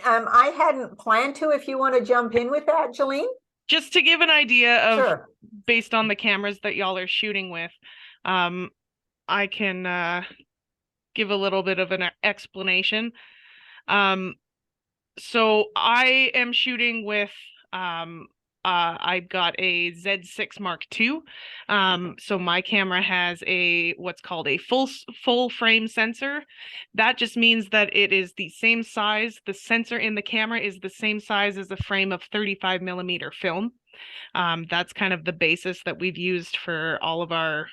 I hadn't planned to, if you want to jump in with that, Jolene? Just to give an idea of Sure. based on the cameras that y'all are shooting with, I can give a little bit of an explanation. So I am shooling with I've got a Z6 Mark II. So my camera has a what's called a full frame sensor. That just means that it is the same size. The sensor in the camera is the same size as a frame of 35 millimeter film. That's kind of the basis that we've used for all of our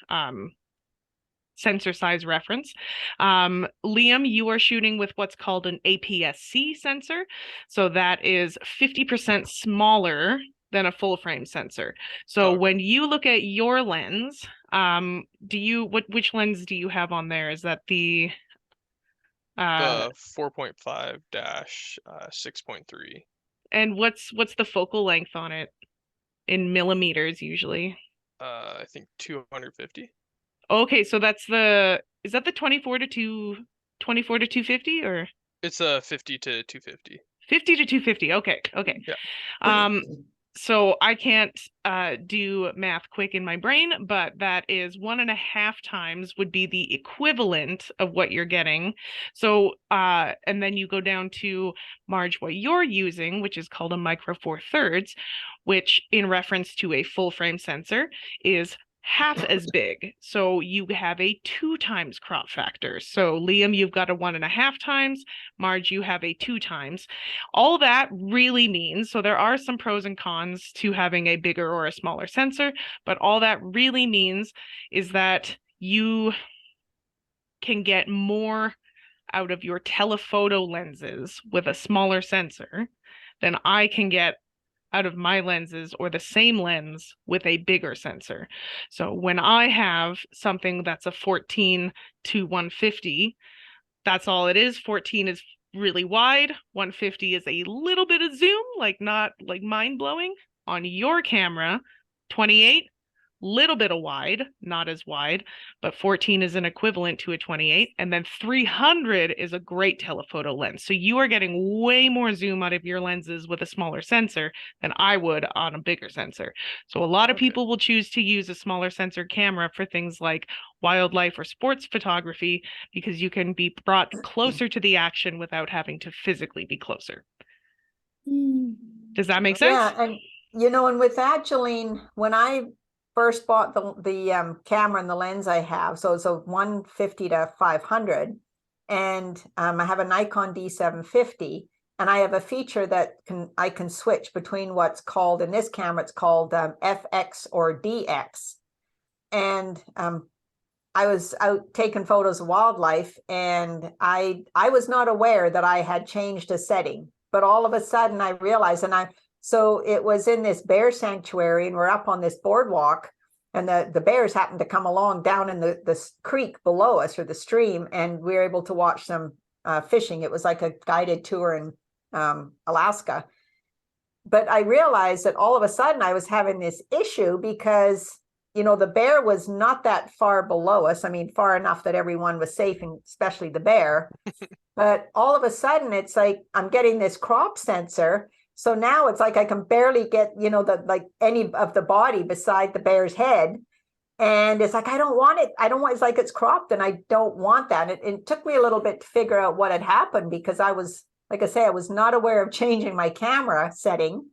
sensor size reference. Liam, you are shooting with what's called an APS-C sensor. So that is 50% smaller than a full frame sensor. So when you look at your lens, which lens do you have on there? Is that the 4.5-6.3. And what's the focal length on it in millimeters usually? I think 250. Okay, so is that the 24 to 250 or? It's 50 to 250. 50 to 250. Okay. Yeah. So I can't do math quick in my brain, but that is 1.5 times would be the equivalent of what you're getting. So and then you go down to Marge, what you're using, which is called a micro four thirds, which in reference to a full frame sensor is half as big. So you have a 2 times crop factor. So Liam, you've got a 1.5 times. Marge, you have a 2 times. All that really means, so there are some pros and cons to having a bigger or a smaller sensor, but all that really means is that you can get more out of your telephoto lenses with a smaller sensor than I can get out of my lenses or the same lens with a bigger sensor. So when I have something that's a 14 to 150, that's all it is. 14 is really wide. 150 is a little bit of zoom, like not like mind blowing. On your camera, 28, little bit of wide, not as wide, but 14 is an equivalent to a 28. And then 300 is a great telephoto lens. So you are getting way more zoom out of your lenses with a smaller sensor than I would on a bigger sensor. So a lot of people will choose to use a smaller sensor camera for things like wildlife or sports photography because you can be brought closer to the action without having to physically be closer. Does that make sense? Yeah, and and with that, Jolene, when I first bought the camera and the lens I have, so it's a 150 to 500, and I have a Nikon D750, and I have a feature that I can switch between what's called, in this camera, it's called FX or DX, and I was out taking photos of wildlife, and I was not aware that I had changed a setting, but all of a sudden I realized, and So it was in this bear sanctuary, and we're up on this boardwalk, and the bears happened to come along down in the creek below us, or the stream, and we were able to watch them fishing. It was like a guided tour in Alaska. But I realized that all of a sudden I was having this issue because, you know, the bear was not that far below us. I mean, far enough that everyone was safe, and especially the bear. But all of a sudden it's like I'm getting this crop sensor. So now it's like I can barely get, you know, any of the body beside the bear's head. And it's like, I don't want it. It's like it's cropped, and I don't want that. It took me a little bit to figure out what had happened, because I was, like I say, I was not aware of changing my camera setting.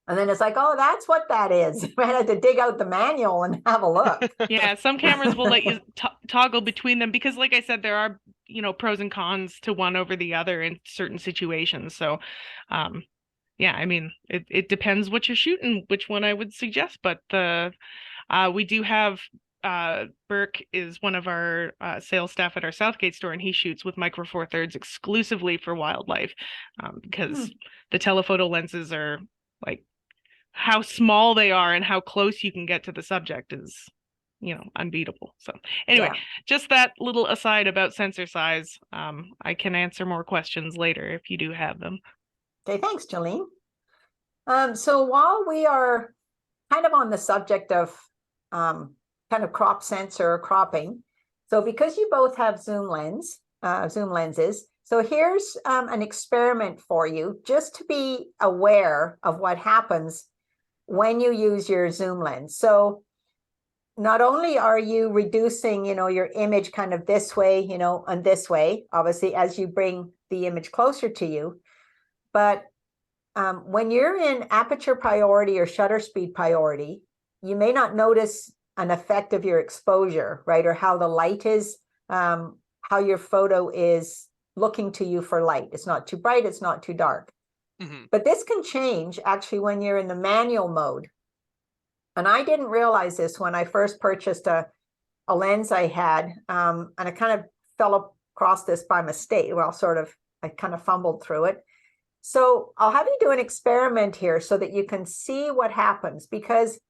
And then it's like, oh, that's what that is. I had to dig out the manual and have a look. Yeah, some cameras will let you toggle between them because, like I said, there are, you know, pros and cons to one over the other in certain situations. So, yeah, I mean, it depends what you're shooting, which one I would suggest. But we do have Burke is one of our sales staff at our Southgate store, and he shoots with Micro Four Thirds exclusively for wildlife because the telephoto lenses are like how small they are and how close you can get to the subject is, you know, unbeatable. So anyway, just that little aside about sensor size. I can answer more questions later if you do have them. Okay, thanks, Jolene. So while we are kind of on the subject of kind of crop sensor or cropping, so because you both have zoom lenses, so here's an experiment for you, just to be aware of what happens when you use your zoom lens. So not only are you reducing, you know, your image kind of this way, you know, and this way, obviously, as you bring the image closer to you, but when you're in aperture priority or shutter speed priority, you may not notice an effect of your exposure, right? Or how the light is, how your photo is looking to you for light. It's not too bright, it's not too dark. But this can change actually when you're in the manual mode. And I didn't realize this when I first purchased a lens I had, and I kind of fell across this by mistake. Well, sort of, I kind of fumbled through it. So I'll have you do an experiment here so that you can see what happens, because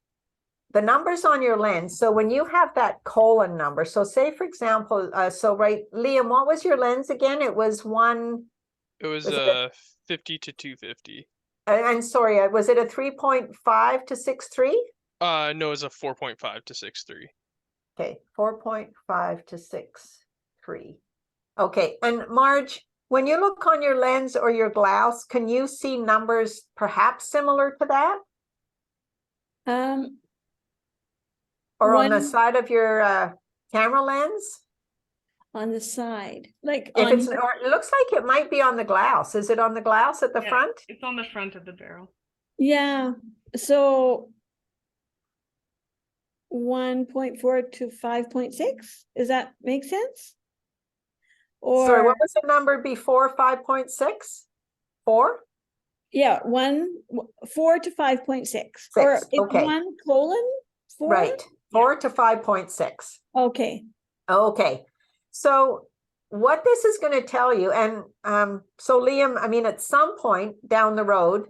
the numbers on your lens, so when you have that colon number, so say for example, Liam, what was your lens again? It was one. It was 50 to 250. And sorry, was it a 3.5 to 6.3? No, it was a 4.5 to 6.3. Okay, 4.5 to 6.3. Okay, and Marge, when you look on your lens or your glass, can you see numbers perhaps similar to that? Or on the side of your camera lens? On the side, like if it's, or it looks like it might be on the glass. Is it on the glass at the front? It's on the front of the barrel. Yeah, so 1.4 to 5.6, does that make sense? Or sorry, what was the number before 5.6? 4? Yeah, 4 to 5.6. Or it's okay. 1:4? Right, 4 to 5.6. Okay. Okay. So what this is going to tell you, and so Liam, I mean, at some point down the road,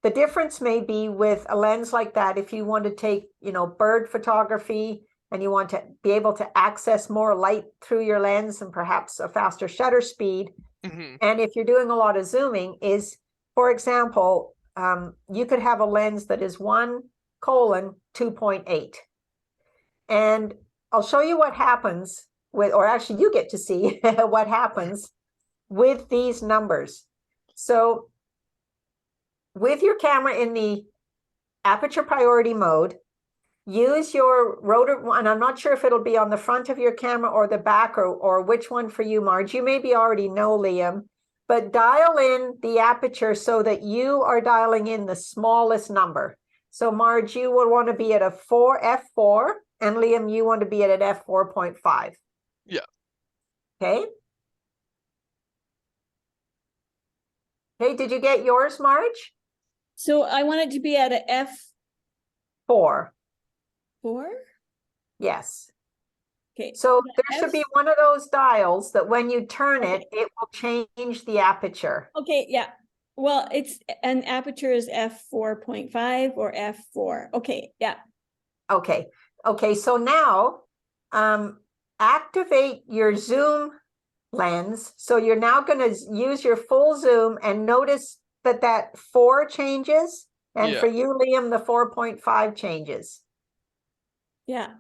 the difference may be with a lens like that. If you want to take, you know, bird photography and you want to be able to access more light through your lens and perhaps a faster shutter speed. And if you're doing a lot of zooming, is, for example, you could have a lens that is 1:2.8. And I'll show you what happens with, or actually you get to see what happens with these numbers. So with your camera in the aperture priority mode, use your rotor, and I'm not sure if it'll be on the front of your camera or the back, or which one for you, Marge. You maybe already know, Liam, but dial in the aperture so that you are dialing in the smallest number. So Marge, you would want to be at a f4, and Liam, you want to be at an f4.5. Yeah. Okay. Okay, did you get yours, Marge? So I want it to be at a F4. 4? Yes. Okay. So there should be one of those dials that when you turn it, it will change the aperture. Okay, yeah. Well, it's an aperture is f4.5 or f4. Okay, yeah. Okay, okay, so now activate your zoom lens. So you're now going to use your full zoom and notice that that 4 changes. And Yeah. for you, Liam, the 4.5 changes. Yeah.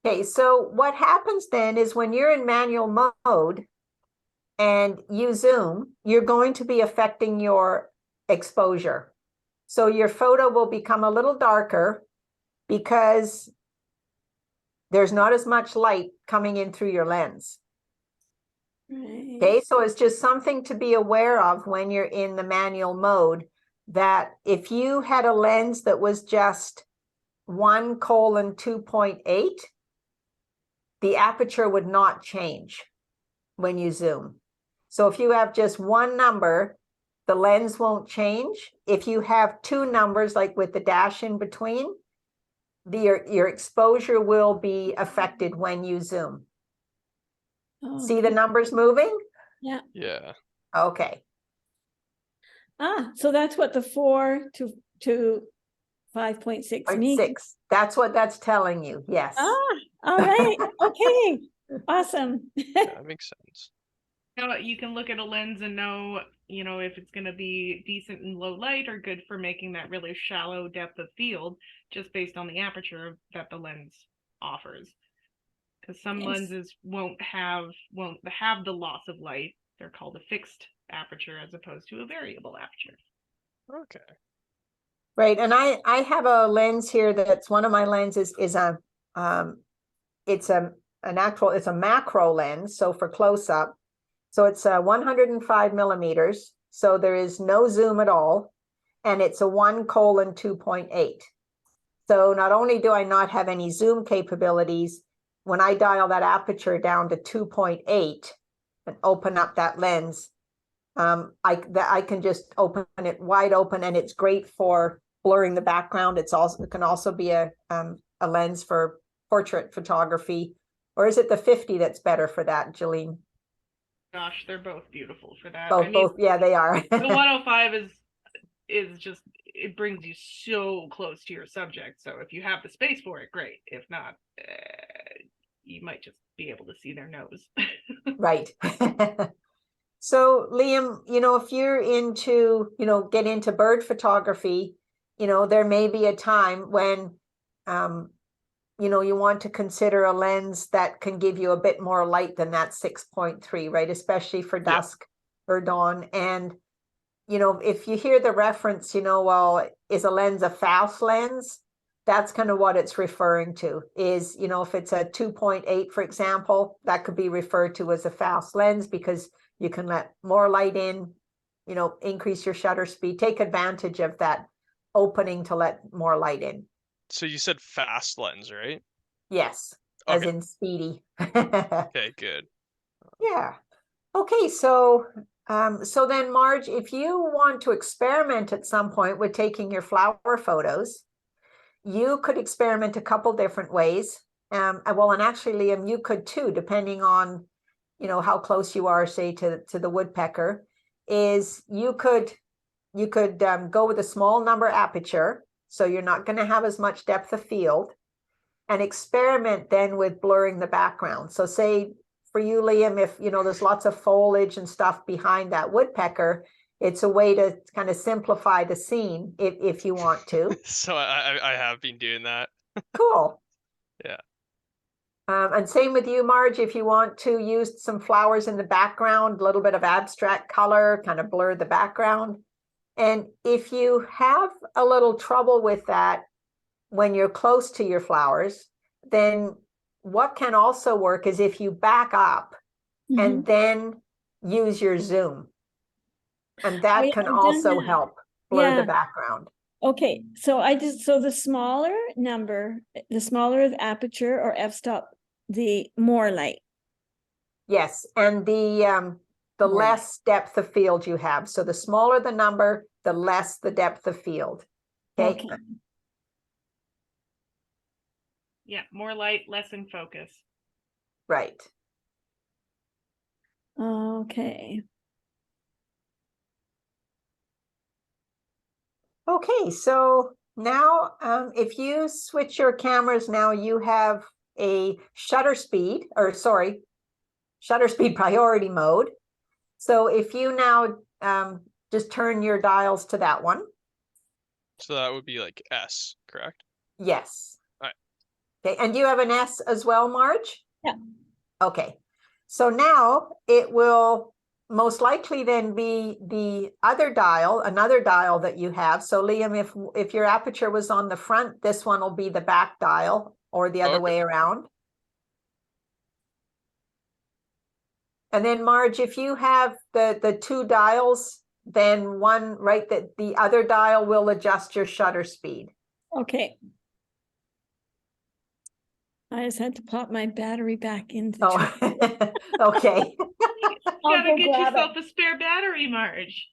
Okay, so what happens then is when you're in manual mode and you zoom, you're going to be affecting your exposure. So your photo will become a little darker because there's not as much light coming in through your lens. Right. Okay, so it's just something to be aware of when you're in the manual mode, that if you had a lens that was just 1:2.8, the aperture would not change when you zoom. So if you have just one number, the lens won't change. If you have 2 numbers, like with the dash in between, your exposure will be affected when you zoom. See the Okay. numbers moving? Yeah. Yeah. Okay. So that's what the 4 to 5.6 means. 0.6. That's what that's telling you. Yes. All right. Okay. Awesome. Yeah, that makes sense. You can look at a lens and know, if it's going to be decent in low light or good for making that really shallow depth of field, just based on the aperture that the lens offers. Because some Yes. lenses won't have the loss of light. They're called a fixed aperture as opposed to a variable aperture. Okay. Right. And I have a lens here that's one of my lenses is a it's a macro lens, so for close up. So it's 105 millimeters. So there is no zoom at all. And it's a 1:2.8. So not only do I not have any zoom capabilities, when I dial that aperture down to 2.8 and open up that lens, I can just open it wide open, and it's great for blurring the background. It can also be a lens for portrait photography. Or is it the 50 that's better for that, Jolene? Gosh, they're both beautiful for that. Both, yeah, they are. The 105 is just, it brings you so close to your subject. So if you have the space for it, great. If not, you might just be able to see their nose. Right. So Liam, if you're into, get into bird photography, there may be a time when, you want to consider a lens that can give you a bit more light than that 6.3, right? Especially for dusk or dawn. And, if you hear the reference, well, is a lens a fast lens? That's kind of what it's referring to is, if it's a 2.8, for example, that could be referred to as a fast lens because you can let more light in, increase your shutter speed, take advantage of that opening to let more light in. So you said fast lens, right? Yes, as Okay. in speedy. Okay, good. Yeah. Okay, so then Marge, if you want to experiment at some point with taking your flower photos, you could experiment a couple different ways. And actually, Liam, you could too, depending on, how close you are, say, to the woodpecker. Is you could go with a small number aperture, so you're not going to have as much depth of field, and experiment then with blurring the background. So say for you, Liam, if there's lots of foliage and stuff behind that woodpecker, it's a way to kind of simplify the scene if you want to. So I have been doing that. Cool. Yeah. And same with you, Marge, if you want to use some flowers in the background, a little bit of abstract color, kind of blur the background. And if you have a little trouble with that when you're close to your flowers, then what can also work is if you back up and then use your zoom. And that can also help blur the background. Okay, so the smaller number, the smaller the aperture or f-stop, the more light. Yes, and the less depth of field you have. So the smaller the number, the less the depth of field. Okay. Yeah, more light, less in focus. Right. Okay. Okay, so now if you switch your cameras now, you have a shutter speed, or sorry, shutter speed priority mode. So if you now just turn your dials to that one. So that would be like S, correct? Yes. Alright. Okay, and you have an S as well, Marge? Yeah. Okay, so now it will most likely then be the other dial, another dial that you have. So Liam, if your aperture was on the front, this one will be the back dial, or the other Okay. way around. And then Marge, if you have the two dials, then one, right, that the other dial will adjust your shutter speed. Okay. I just had to pop my battery back into the Oh, truck. okay. I'll Gotta go get grab yourself it. a spare battery, Marge.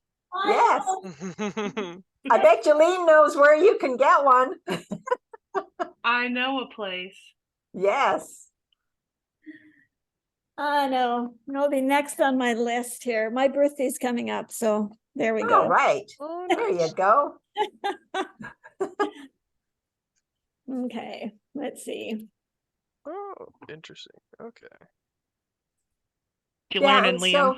Yes, I bet Jolene knows where you can get one. I know a place. Yes. No, the next on my list here. My birthday's coming up, so there we All go. right. Oh, There you nice. go. Okay, let's see. Oh, interesting. Okay. You Yeah, learning, and Liam? so,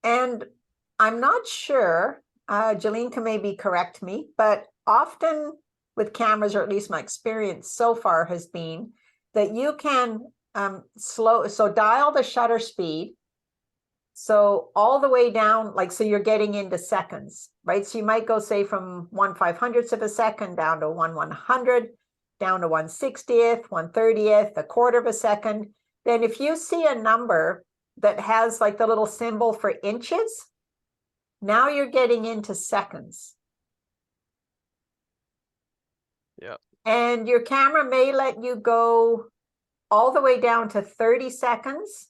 and I'm not sure, Jolene can maybe correct me, but often with cameras, or at least my experience so far has been that you can so dial the shutter speed. So all the way down, like, so you're getting into seconds, right? So you might go say from 1/500th of a second down to 1/100, down to 1/60th, 1/30th, 1/4 of a second. Then if you see a number that has like the little symbol for inches, now you're getting into seconds. Yeah. And your camera may let you go all the way down to 30 seconds,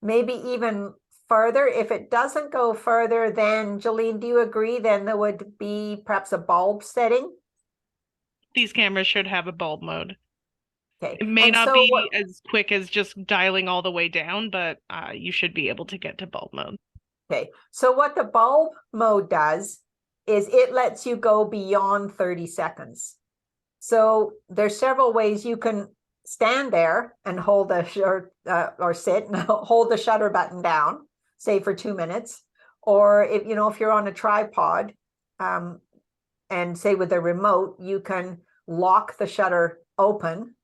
maybe even further. If it doesn't go further, then Jolene, do you agree? Then there would be perhaps a bulb setting. These cameras should have a bulb mode. Okay. It may And not so be what, as quick as just dialing all the way down, but you should be able to get to bulb mode. okay. So what the bulb mode does is it lets you go beyond 30 seconds. So there's several ways you can stand there and hold the or sit and hold the shutter button down, say for 2 minutes, or if you're on a tripod, and say with a remote, you can lock the shutter open.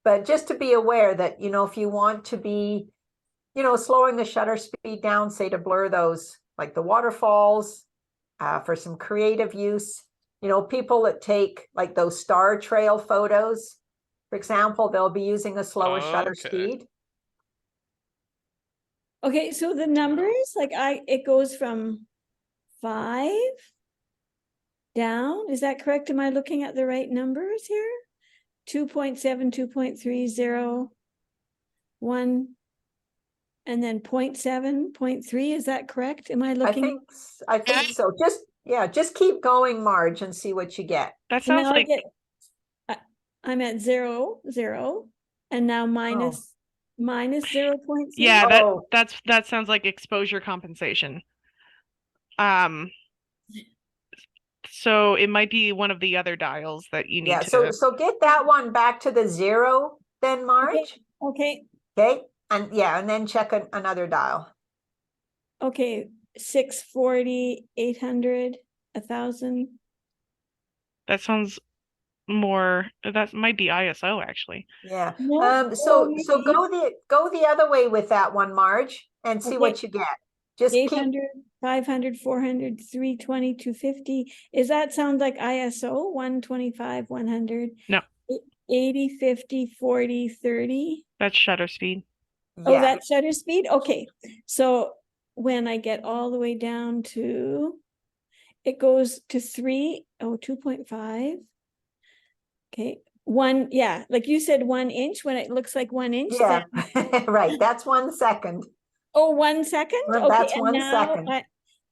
But just to be aware that if you want to be, slowing the shutter speed down, say to blur those like the waterfalls, for some creative use. People that take like those star trail photos, for example, they'll be using a slower shutter Okay. speed. Okay, so the numbers, like it goes from 5 down. Is that correct? Am I looking at the right numbers here? 2.7, 2.30, 1, and then 0.7, 0.3. Is that correct? Am I looking? I think so. Just keep going, Marge, and see what you get. That So sounds now like I'm at 0, 0, and now minus 0.3. yeah, Oh. that sounds like exposure compensation. So it might be one of the other dials that you need to. So get that one back to the 0 then, Marge. Okay. Okay. And and then check another dial. Okay, 640, 800, 1,000. That sounds more. That might be ISO actually. Yeah. No, So maybe go the other way with that one, Marge, and see what you get. Just 800, 500, 400, 320, 250. Is that sound like ISO? 125, 100? No. 80, 50, 40, 30? That's shutter speed. Oh, that's shutter speed? Okay. So when I get all the way down to, it goes to 2.5. Okay. 1, like you said, 1 inch when it looks like 1 inch. Yeah, right. That's 1 second. Oh, 1 second? Well, Okay, that's and 1 now second.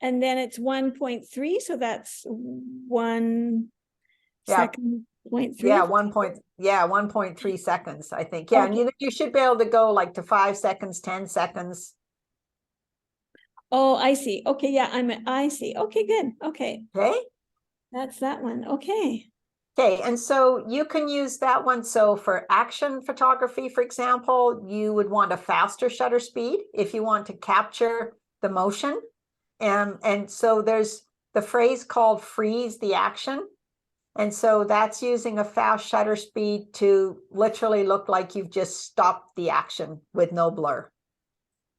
and then it's 1.3, so that's 1 second, 0.3. Yeah, 1.3 seconds, I think. Yeah, Okay. and you should be able to go like to 5 seconds, 10 seconds. Oh, I see. Okay, yeah, I see. Okay, good. Okay, Okay. that's that one. Okay. Okay, and so you can use that one. So for action photography, for example, you would want a faster shutter speed if you want to capture the motion. And so there's the phrase called freeze the action. And so that's using a fast shutter speed to literally look like you've just stopped the action with no blur.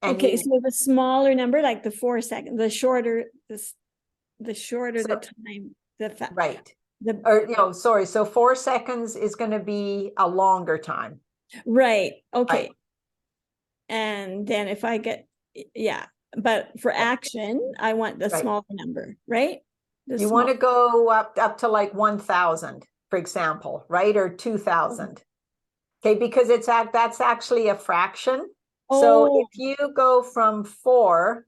And Okay, you, so the smaller number, like the 4 second, the shorter, the shorter the So- time, right. the, Or, sorry. So 4 seconds is going to be a longer time. right, okay. Right. And then if I get, yeah, but for action, I want the Right. smaller number, right? The You want to small- go up to like 1,000, for example, right? Or 2,000. Okay, because that's actually a fraction. So Oh, if you go from 4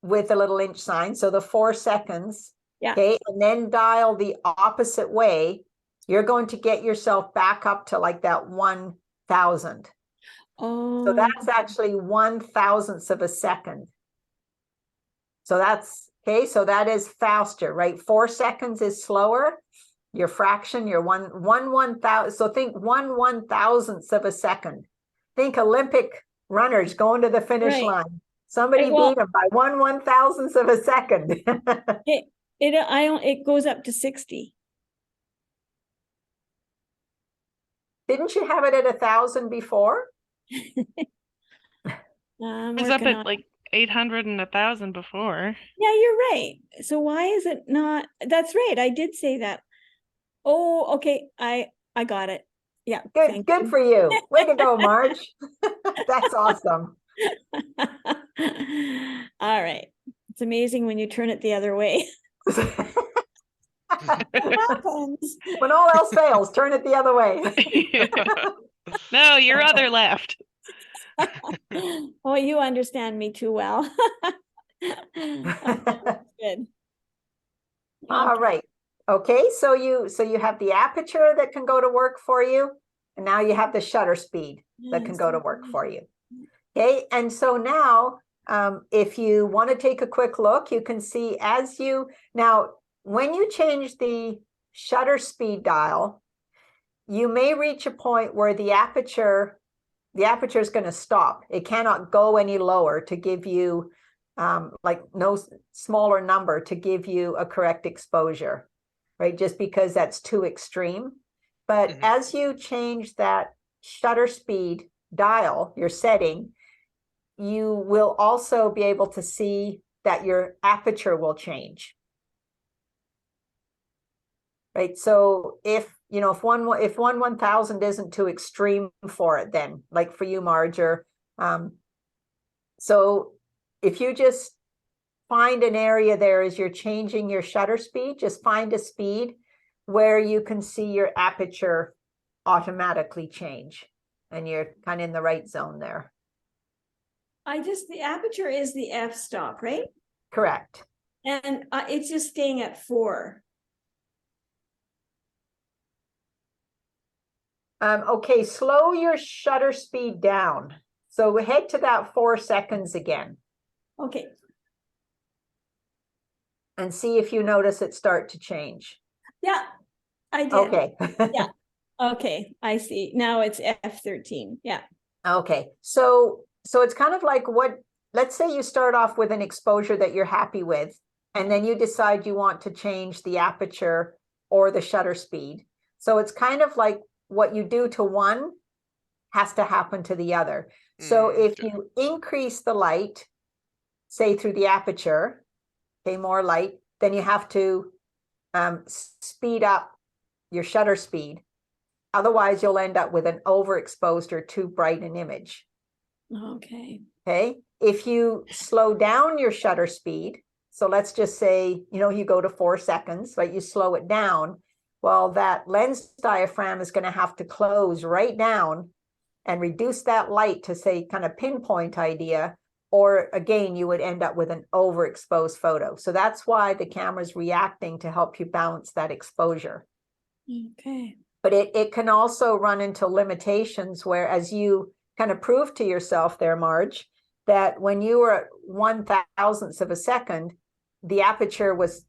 with a little inch sign, so the 4 seconds, yeah. okay, and then dial the opposite way, you're going to get yourself back up to like that 1,000. So Oh, that's actually 1,000th of a second. So that's, okay, so that is faster, right? 4 seconds is slower. Your fraction, your 1/1000. So think 1/1000th of a second. Think Olympic runners going to the finish right. line. Somebody Well, beat them by 1/1000th of a second. it goes up to 60. Didn't you have it at 1,000 before? I'm It was up working at on, like 800 and 1,000 before. yeah, you're right. So why is it not? That's right. I did say that. Oh, okay. I got it. Yeah. Good, good for you. Way to go, Marge. That's awesome. All right. It's amazing when you turn it the other way. What happens? When all else fails, turn it the other way. No, your other left. Oh, you understand me too well. Good. All Okay. right. Okay, so you have the aperture that can go to work for you, and now you have the shutter speed that can go to work for you. Okay, and so now if you want to take a quick look, you can see now when you change the shutter speed dial, you may reach a point where the aperture is going to stop. It cannot go any lower to give you like no smaller number to give you a correct exposure, right? Just because that's too extreme. But as you change that shutter speed dial, your setting, you will also be able to see that your aperture will change. Right. So if 1/1000 isn't too extreme for it, then like for you, Marge, or so if you just find an area there as you're changing your shutter speed, just find a speed where you can see your aperture automatically change, and you're kind of in the right zone there. The aperture is the f-stop, right? Correct. And it's just staying at 4. Okay, slow your shutter speed down. So head to that 4 seconds again. Okay. And see if you notice it start to change. Yeah, I did. Okay. Yeah. Okay, I see. Now it's F13. Yeah. Okay. So it's kind of like let's say you start off with an exposure that you're happy with, and then you decide you want to change the aperture or the shutter speed. So it's kind of like what you do to one has to happen to the other. So if you increase the light, say through the aperture, okay, more light, then you have to speed up your shutter speed. Otherwise, you'll end up with an overexposed or too bright an image. Okay. Okay. If you slow down your shutter speed, so let's just say, you go to 4 seconds, right? You slow it down. Well, that lens diaphragm is going to have to close right down and reduce that light to, say, kind of pinpoint idea, or again, you would end up with an overexposed photo. So that's why the camera's reacting to help you balance that exposure. Okay. But it can also run into limitations where, as you kind of prove to yourself there, Marge, that when you were at 1/1000th of a second, the aperture was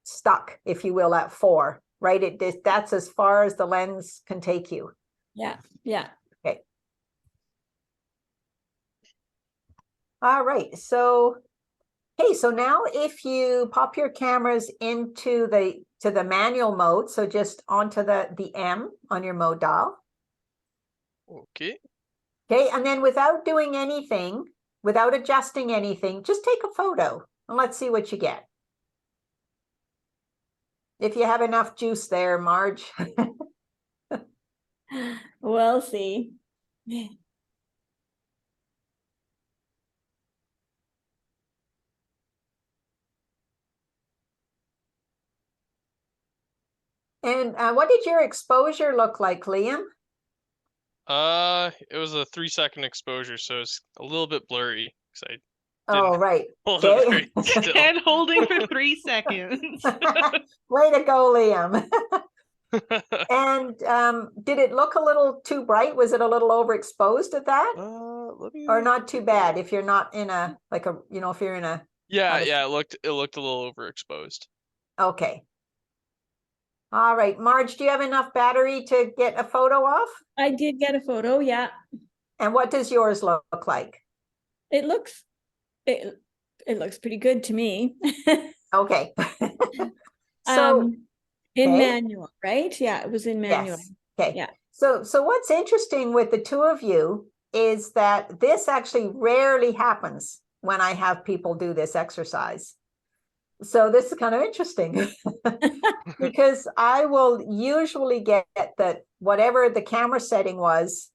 stuck, if you will, at 4, right? That's as far as the lens can take you. Yeah, yeah. Okay. All right, so, okay, so now if you pop your cameras into the manual mode, so just onto the M on your mode dial. Okay. Okay, and then without doing anything, without adjusting anything, just take a photo and let's see what you get. If you have enough juice there, Marge. We'll see. And what did your exposure look like, Liam? It was a 3-second exposure, so it's a little bit blurry because I Oh, didn't right. hold it Okay. very still. Hand holding for 3 seconds. Way to go, Liam. And did it look a little too bright? Was it a little overexposed at that? Let me. Or not too bad if you're not in a, like a, you know, if you're in a, Yeah, Not a- yeah, it looked a little overexposed. okay. All right, Marge, do you have enough battery to get a photo off? I did get a photo, yeah. And what does yours look like? It looks pretty good to me. Okay. So, In okay. manual, right? Yeah, it was in manual. yes, okay. Yeah. So what's interesting with the two of you is that this actually rarely happens when I have people do this exercise. So this is kind of interesting because I will usually get that whatever the camera setting was,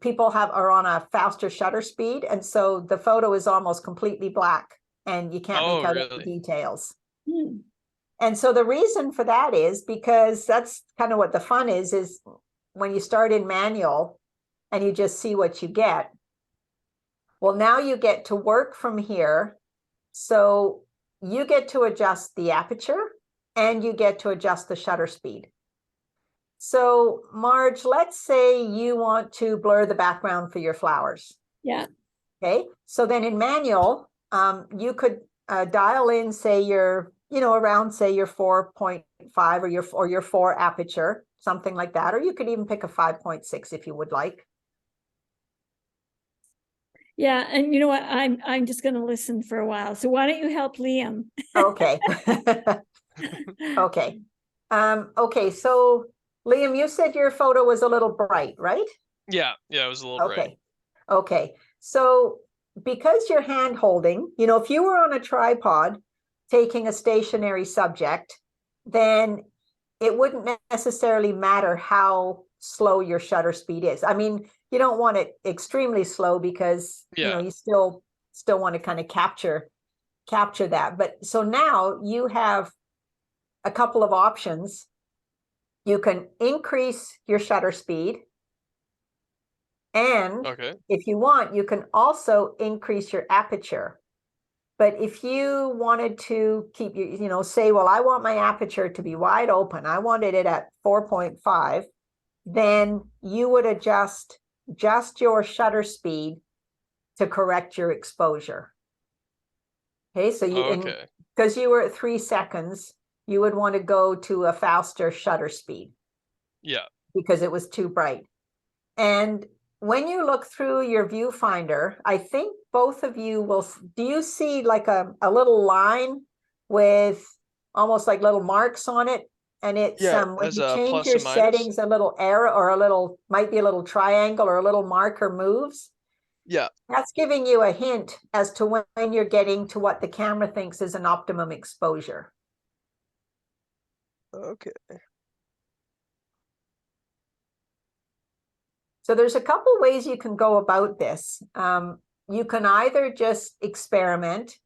people are on a faster shutter speed. And so the photo is almost completely black and you can't make out really? any details. Hmm. And so the reason for that is because that's kind of what the fun is when you start in manual and you just see what you get. Well, now you get to work from here. So you get to adjust the aperture and you get to adjust the shutter speed. So Marge, let's say you want to blur the background for your flowers. Yeah. Okay, so then in manual, you could dial in, say around say your 4.5 or your 4 aperture, something like that, or you could even pick a 5.6 if you would like. Yeah, and you know what? I'm just going to listen for a while. So why don't you help Liam? Okay. Okay. Okay, so Liam, you said your photo was a little bright, right? Yeah, it was a little bright. Okay. Okay. So because you're hand holding, if you were on a tripod taking a stationary subject, then it wouldn't necessarily matter how slow your shutter speed is. I mean, you don't want it extremely slow because you still want to kind of capture that. But so now you have a couple of options. You can increase your shutter speed, and if you want, you can also increase your aperture. But if you wanted to keep say, well, I want my aperture to be wide open, I wanted it at 4.5, then you would adjust just your shutter speed to correct your exposure. Okay, so because you were at 3 seconds, you would want to go to a faster shutter speed. Yeah. Because it was too bright. And when you look through your viewfinder, I think both of you do you see like a little line with almost like little marks on it? And it's when as you a change plus your and minus. settings, a little arrow or might be a little triangle or a little marker moves. Yeah. That's giving you a hint as to when you're getting to what the camera thinks is an optimum exposure. Okay. So there's a couple ways you can go about this. You can either just experiment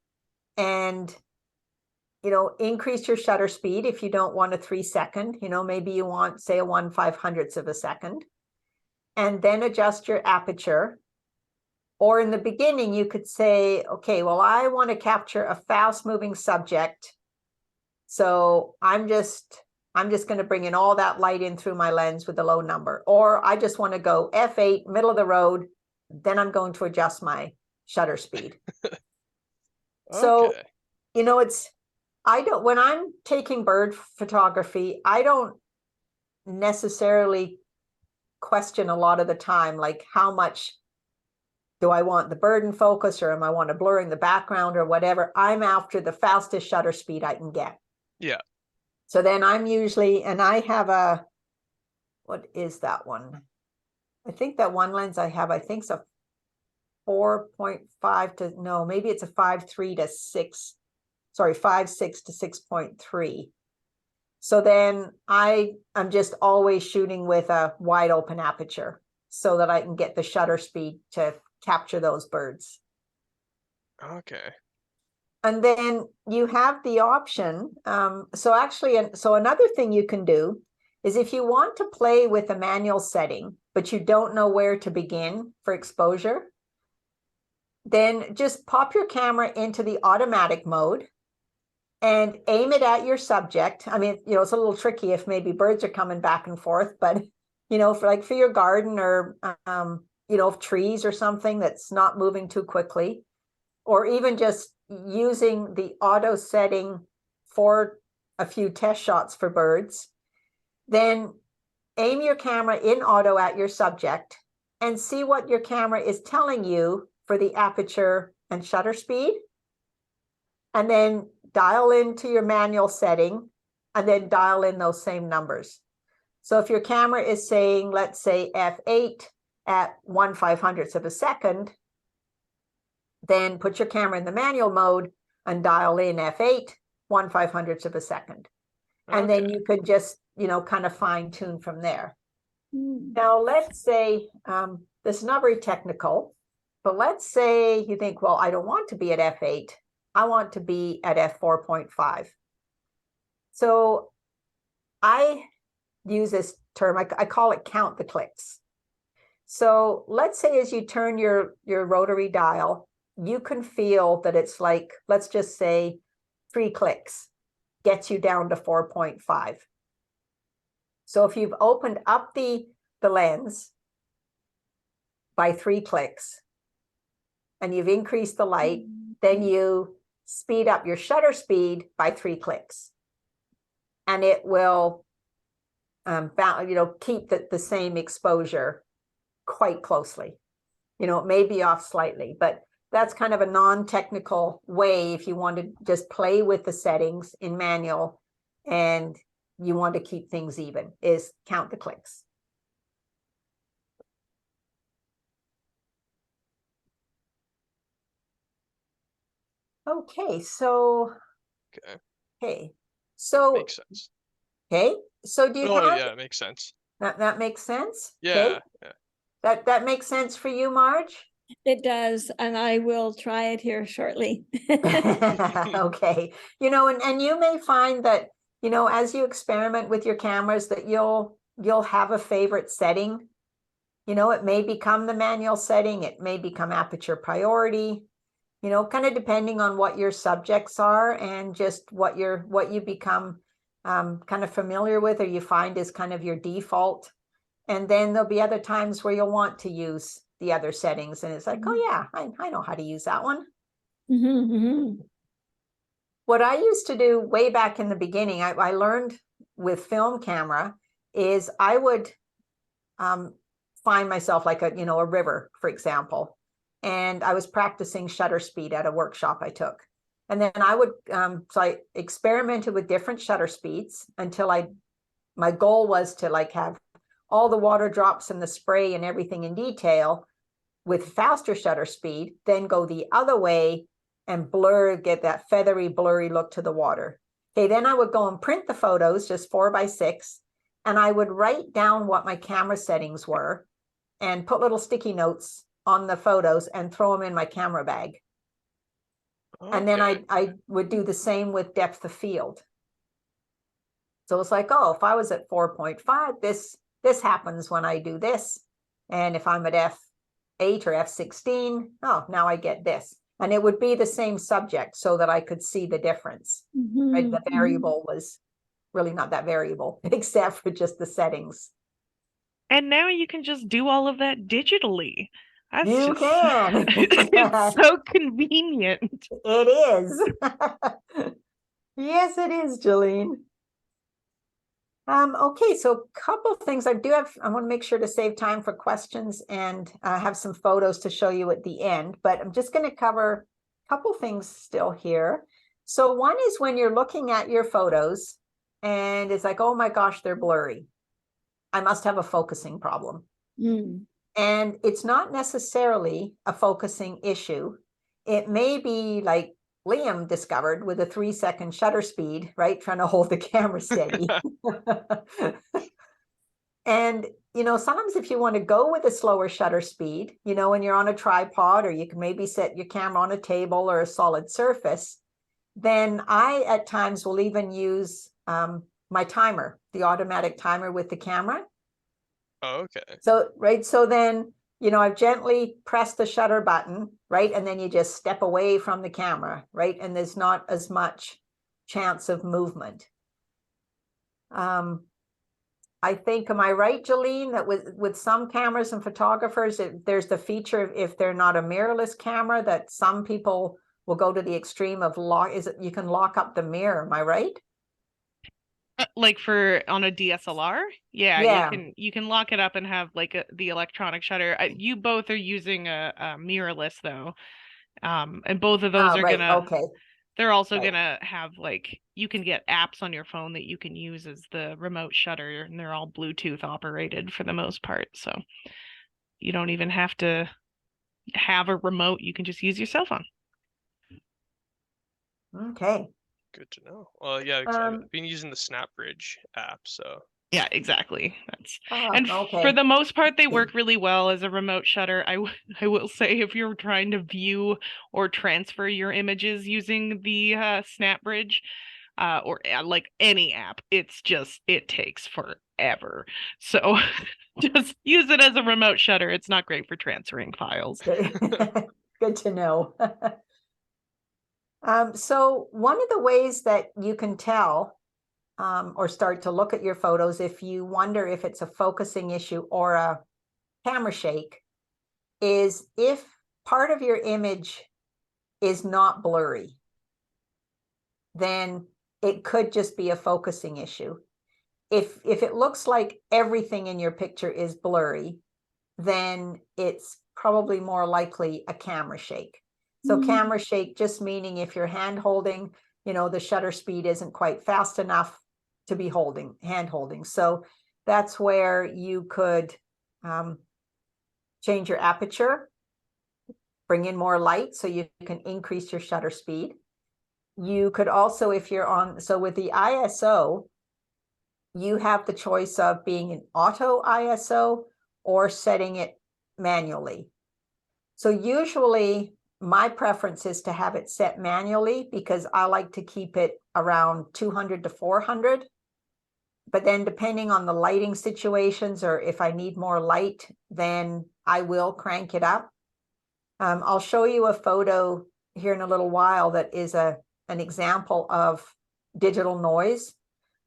and, increase your shutter speed if you don't want a 3 second, maybe you want, say, a 1/500th of a second, and then adjust your aperture. Or in the beginning, you could say, okay, well, I want to capture a fast moving subject. So I'm just going to bring in all that light in through my lens with a low number. Or I just want to go f8, middle of the road. Then I'm going to adjust my shutter speed. So, Okay. you know, when I'm taking bird photography, I don't necessarily question a lot of the time, like how much do I want the bird in focus, or am I want to blurring the background or whatever? I'm after the fastest shutter speed I can get. Yeah. So then I'm usually, and I have what is that one? I think that one lens I have, I think it's a 4.5 to, no, maybe it's a 5.3 to 6, sorry, 5.6 to 6.3. So then I'm just always shooting with a wide open aperture so that I can get the shutter speed to capture those birds. Okay. And then you have the option. So another thing you can do is if you want to play with a manual setting, but you don't know where to begin for exposure, then just pop your camera into the automatic mode and aim it at your subject. I mean, it's a little tricky if maybe birds are coming back and forth, but for your garden or trees or something that's not moving too quickly, or even just using the auto setting for a few test shots for birds, then aim your camera in auto at your subject and see what your camera is telling you for the aperture and shutter speed. And then dial into your manual setting and then dial in those same numbers. So if your camera is saying, let's say f8 at 1/500th of a second, then put your camera in the manual mode and dial in f8 1/500th of a second. And then you could just, kind of fine tune from there. Now, let's say, this is not very technical, but let's say you think, well, I don't want to be at f8. I want to be at f4.5. So I use this term, I call it count the clicks. So let's say as you turn your rotary dial, you can feel that it's like, let's just say 3 clicks gets you down to 4.5. So if you've opened up the lens by 3 clicks and you've increased the light, then you speed up your shutter speed by 3 clicks. And it will keep the same exposure quite closely. It may be off slightly, but that's kind of a non-technical way if you want to just play with the settings in manual and you want to keep things even, is count the clicks. Okay, so Makes sense. Okay, so do you have, yeah, it makes sense. That makes sense? Yeah. Okay. That makes sense for you, Marge? It does, and I will try it here shortly. Okay, and you may find that, as you experiment with your cameras, that you'll have a favorite setting. It may become the manual setting, it may become aperture priority, kind of depending on what your subjects are and just what you become kind of familiar with, or you find is kind of your default. And then there'll be other times where you'll want to use the other settings, and it's like, oh yeah, I know how to use that one. What I used to do way back in the beginning, I learned with film camera, is I would find myself like a river, for example, and I was practicing shutter speed at a workshop I took. And then I would, so I experimented with different shutter speeds until my goal was to like have all the water drops and the spray and everything in detail with faster shutter speed, then go the other way and get that feathery, blurry look to the water. Okay, then I would go and print the photos, just 4x6, and I would write down what my camera settings were and put little sticky notes on the photos and throw them in my camera bag. And then I would do the same with depth of field. So it's like, oh, if I was at 4.5, this happens when I do this. And if I'm at f8 or f16, oh, now I get this. And it would be the same subject so that I could see the difference. Right? The variable was really not that variable, except for just the settings. And now you can just do all of that digitally. That's You just can. it's so convenient. It is. Yes, it is, Jolene. Okay, so a couple things I want to make sure to save time for questions and have some photos to show you at the end, but I'm just going to cover a couple things still here. So one is when you're looking at your photos and it's like, oh my gosh, they're blurry. I must have a focusing problem. Mm. And it's not necessarily a focusing issue. It may be like Liam discovered with a 3-second shutter speed, right? Trying to hold the camera steady. And, sometimes if you want to go with a slower shutter speed, when you're on a tripod, or you can maybe set your camera on a table or a solid surface, then I at times will even use my timer, the automatic timer with the camera. Oh, okay. So, right. So then, I've gently pressed the shutter button, right? And then you just step away from the camera, right? And there's not as much chance of movement. I think, am I right, Jolene, that with some cameras and photographers, there's the feature, if they're not a mirrorless camera, that some people will go to the extreme of you can lock up the mirror. Am I right? Like on a DSLR, yeah, Yeah. you can lock it up and have like the electronic shutter. You both are using a mirrorless though, and both of those are Right. gonna. Okay. They're also Right. gonna have like you can get apps on your phone that you can use as the remote shutter, and they're all Bluetooth operated for the most part. So you don't even have to have a remote. You can just use your cell phone. Okay. Good to know. Well, yeah, 'cause I've been using the SnapBridge app, so. Yeah, exactly. And okay. for the most part, they work really well as a remote shutter. I will say, if you're trying to view or transfer your images using the SnapBridge, or like any app, it takes forever. So just use it as a remote shutter. It's not great for transferring files. Good to know. So one of the ways that you can tell or start to look at your photos, if you wonder if it's a focusing issue or a camera shake, is if part of your image is not blurry, then it could just be a focusing issue. If it looks like everything in your picture is blurry, then it's probably more likely a camera shake. So camera shake just meaning if you're hand holding, the shutter speed isn't quite fast enough to be hand holding. So that's where you could change your aperture, bring in more light so you can increase your shutter speed. You could also, if you're so with the ISO, you have the choice of being an auto ISO or setting it manually. So usually my preference is to have it set manually because I like to keep it around 200 to 400. But then depending on the lighting situations, or if I need more light, then I will crank it up. I'll show you a photo here in a little while that is an example of digital noise,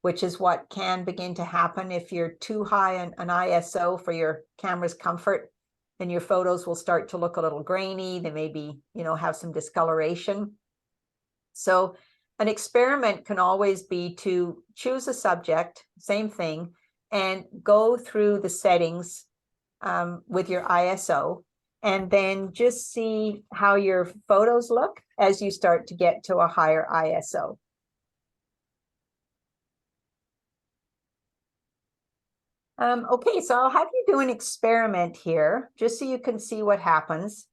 which is what can begin to happen if you're too high an ISO for your camera's comfort, and your photos will start to look a little grainy. They maybe, have some discoloration. So an experiment can always be to choose a subject, same thing, and go through the settings with your ISO, and then just see how your photos look as you start to get to a higher ISO. Okay, so I'll have you do an experiment here, just so you can see what happens.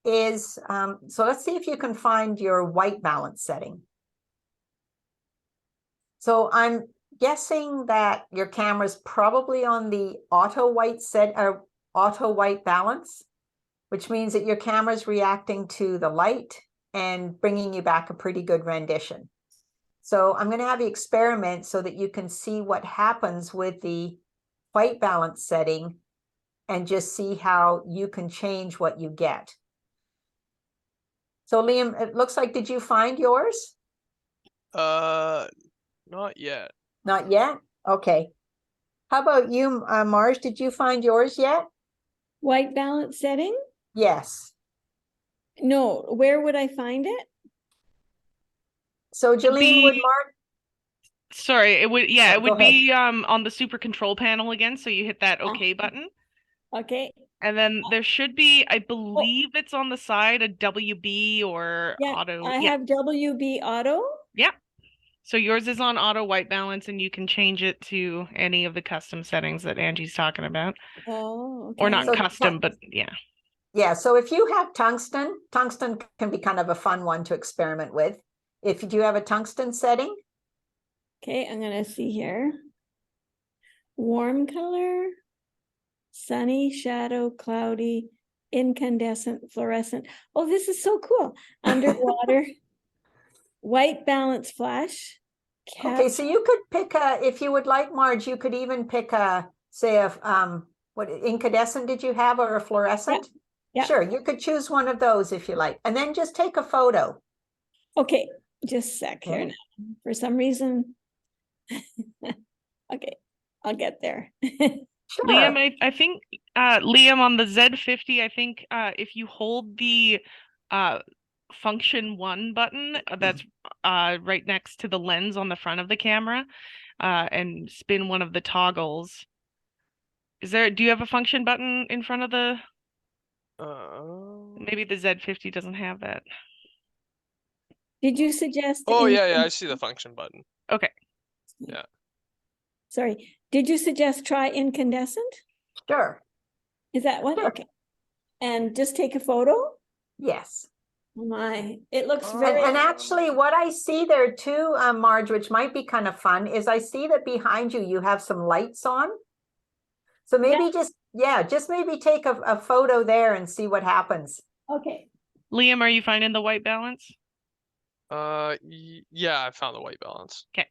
So let's see if you can find your white balance setting. So I'm guessing that your camera's probably on the auto white balance, which means that your camera's reacting to the light and bringing you back a pretty good rendition. So I'm going to have you experiment so that you can see what happens with the white balance setting and just see how you can change what you get. So Liam, it looks like, did you find yours? Not yet. Not yet? Okay. How about you, Marge? Did you find yours yet? White balance setting? Yes. No, where would I find it? So Jolene, would be- Mark? Sorry, it would, yeah, Oh, it go would ahead. be on the super control panel again. So you hit that Ah. OK button. Okay, And then there should be, I believe it's on the side, a WB or yeah, auto. I Yeah, have WB auto. yeah. So yours is on auto white balance, and you can change it to any of the custom settings that Angie's talking about. Oh, Or not okay. So custom, but yeah. Yeah, so if you have tungsten can be kind of a fun one to experiment with. If you do have a tungsten setting, Okay, I'm gonna see here. Warm color, sunny, shadow, cloudy, incandescent, fluorescent. Oh, this is so cool. Underwater, white balance flash. okay, so you could pick if you would like, Marge, you could even pick say what incandescent did you have, or a fluorescent? Yeah. Sure, you could choose one of those if you like, and then just take a photo. Okay, just a sec here Okay. now. For some reason. Okay, I'll get there. Sure. Liam, I think Liam, on the Z50, I think if you hold the function 1 button that's right next to the lens on the front of the camera and spin one of the toggles. Do you have a function button in front of the, maybe the Z50 doesn't have that. Did you suggest? Oh yeah, I see the function button. Okay. Yeah. Sorry, did you suggest try incandescent? Sure. Is that one? Sure. Okay. And just take a photo? Yes. Oh my, it looks And, very. and actually what I see there too, Marge, which might be kind of fun, is I see that behind you, you have some lights on. So maybe just maybe take a photo there and see what happens. Okay. Liam, are you finding the white balance? Yeah, I found the white balance. Okay.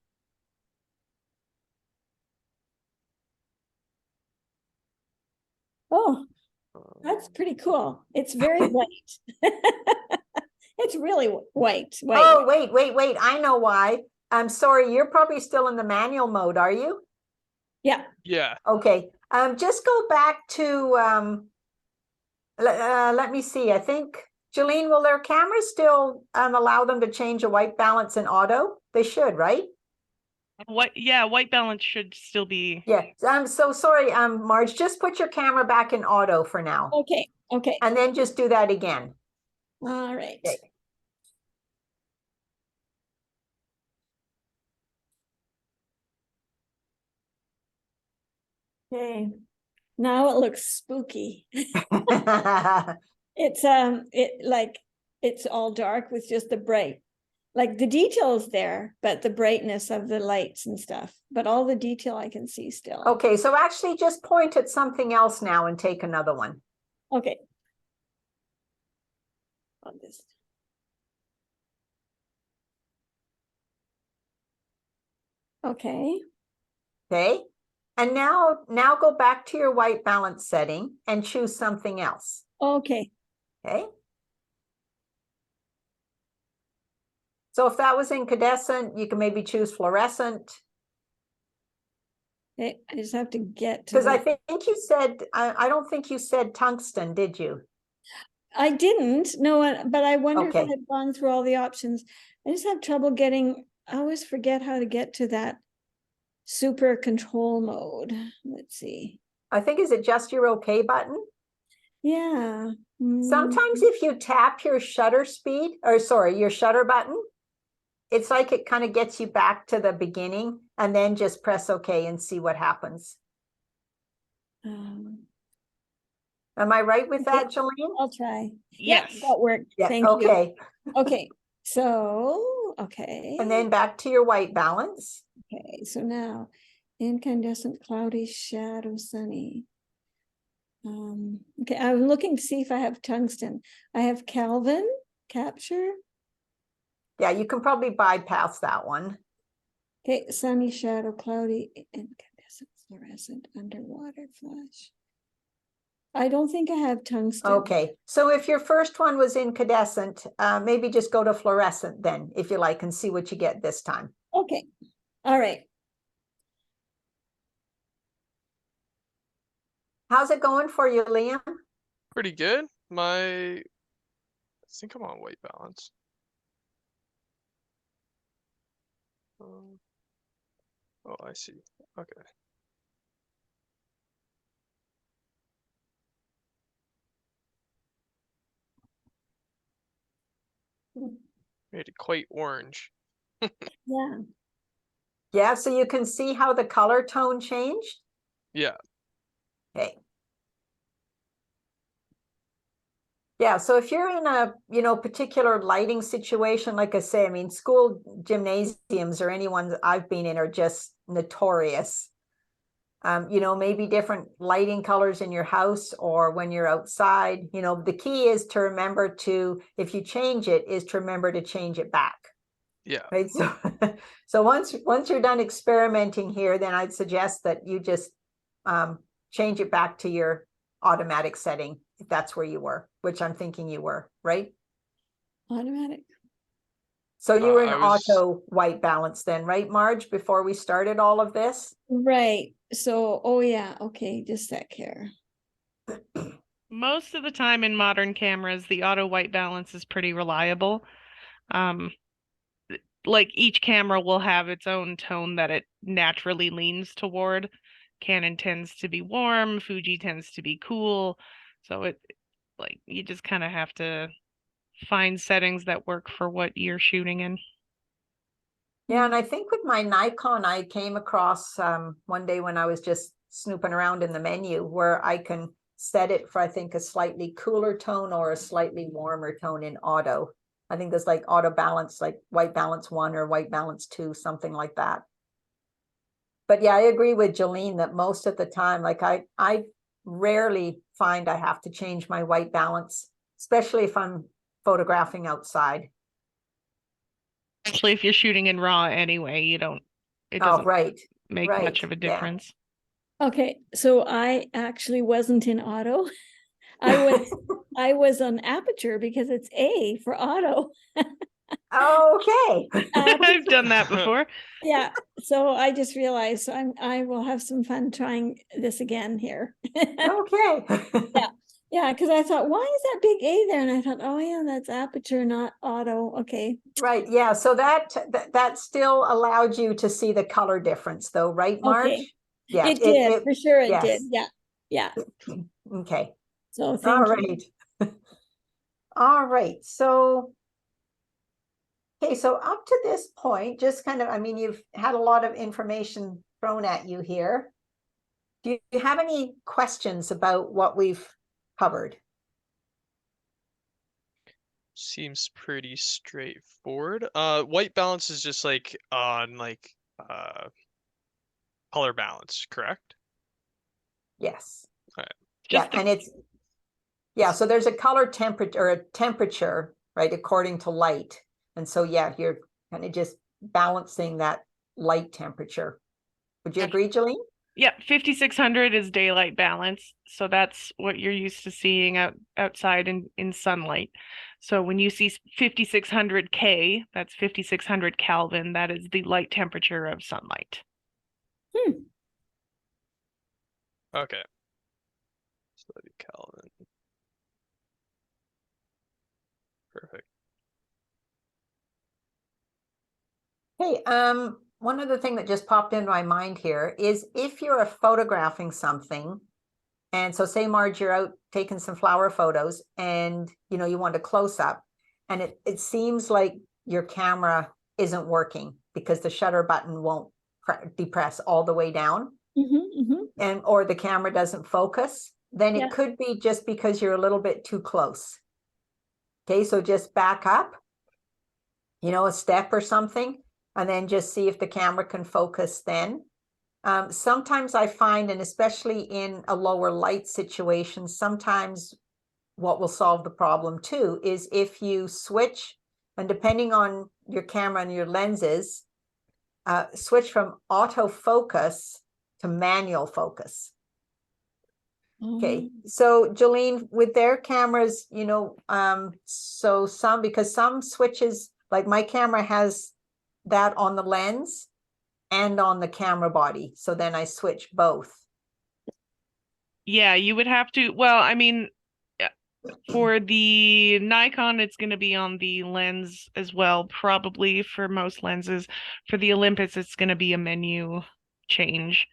Oh, that's pretty cool. It's very white. It's really white. Oh, wait. I know why. I'm sorry. You're probably still in the manual mode, are you? Yeah. Yeah. Okay. Just go back to, let me see. I think, Jolene, will their cameras still allow them to change a white balance in auto? They should, right? Yeah, white balance should still be. Yeah. I'm so sorry, Marge, just put your camera back in auto for now. Okay. Okay. And then just do that again. All right. Okay. Okay. Now it looks spooky. It's it's all dark with just the bright, like the details there, but the brightness of the lights and stuff, but all the detail I can see still. Okay, so actually just point at something else now and take another one. Okay. On this. Okay. Okay. And now go back to your white balance setting and choose something else. Okay. Okay. So if that was incandescent, you can maybe choose fluorescent. Okay. I just have to get to Because I the. think you said, I don't think you said tungsten, did you? I didn't know it, but I wonder if I Okay. had gone through all the options. I just have trouble getting, I always forget how to get to that super control mode. Let's see. I think, is it just your okay button? Yeah. Sometimes if you tap your shutter speed, or sorry, your shutter button, it's like it kind of gets you back to the beginning, and then just press OK and see what happens. Um, Am I right with okay. that, Jolene? I'll try. Yes. Yep, that worked. Yeah, Thank okay. you. Okay. So, okay. And then back to your white balance. Okay, so now incandescent, cloudy, shadow, sunny. Okay, I'm looking to see if I have tungsten. I have Kelvin capture. Yeah, you can probably bypass that one. Okay, sunny, shadow, cloudy, incandescent, fluorescent, underwater flash. I don't think I have tungsten. Okay, so if your first one was incandescent, maybe just go to fluorescent then, if you like, and see what you get this time. Okay, all right. How's it going for you, Liam? Pretty good. I think I'm on white balance. Oh, I see. Okay. Made it quite orange. Yeah. Yeah, so you can see how the color tone changed? Yeah. Okay. Yeah, so if you're in a, particular lighting situation, like I say, I mean, school gymnasiums or anyone that I've been in are just notorious. Maybe different lighting colors in your house or when you're outside, the key is to remember to, if you change it, is to remember to change it back. Yeah. Right. So, so once you're done experimenting here, then I'd suggest that you just change it back to your automatic setting, if that's where you were, which I'm thinking you were, right? Automatic. So you were in I was auto white balance then, right, Marge, before we started all of this? Right. So, oh yeah. Okay. Just a sec here. Most of the time in modern cameras, the auto white balance is pretty reliable. Like each camera will have its own tone that it naturally leans toward. Canon tends to be warm, Fuji tends to be cool. So you just kind of have to find settings that work for what you're shooting in. Yeah, and I think with my Nikon, I came across one day when I was just snooping around in the menu where I can set it for, I think, a slightly cooler tone or a slightly warmer tone in auto. I think there's like auto balance, like white balance 1 or white balance 2, something like that. But yeah, I agree with Jolene that most of the time, like I rarely find I have to change my white balance, especially if I'm photographing outside. Especially if you're shooting in RAW anyway, it Oh, doesn't right, make right, much of a yeah. difference. Okay. So I actually wasn't in auto. I was on aperture because it's A for auto. Okay. I've done that before. Yeah. So I just realized I will have some fun trying this again here. Okay. Yeah, because I thought, why is that big A there? And I thought, oh yeah, that's aperture, not auto. Okay. Right, yeah, so that still allowed you to see the color difference though, right, Marge? Okay. Yeah, It did, for sure it yes. did. Yeah. Yeah. Okay, So all thank you. right. All right, so okay, so up to this point, just kind of, I mean, you've had a lot of information thrown at you here. Do you have any questions about what we've covered? Seems pretty straightforward. White balance is just like on color balance, correct? Yes. Right. Yeah, Just and so there's a color temperature or a temperature, right, according to light. And so, yeah, you're kind of just balancing that light temperature. Would you agree, Jolene? Yeah, 5600 is daylight balance. So that's what you're used to seeing outside in sunlight. So when you see 5600 K, that's 5600 Kelvin, that is the light temperature of sunlight. Okay. Study Calvin. Perfect. Hey, one other thing that just popped into my mind here is if you're photographing something, and so say, Marge, you're out taking some flower photos and, you want a close up and it seems like your camera isn't working because the shutter button won't depress all the way down and or the camera doesn't focus, then Yeah. it could be just because you're a little bit too close. Okay, so just back up, a step or something, and then just see if the camera can focus then. Sometimes I find, and especially in a lower light situation, sometimes what will solve the problem too is if you switch, and depending on your camera and your lenses, switch from autofocus to manual focus. Okay, so Jolene, with their cameras, so because some switches, like my camera has that on the lens and on the camera body. So then I switch both. Yeah, you would have to, well, I mean, For the Nikon, it's going to be on the lens as well, probably for most lenses. For the Olympus, it's going to be a menu change.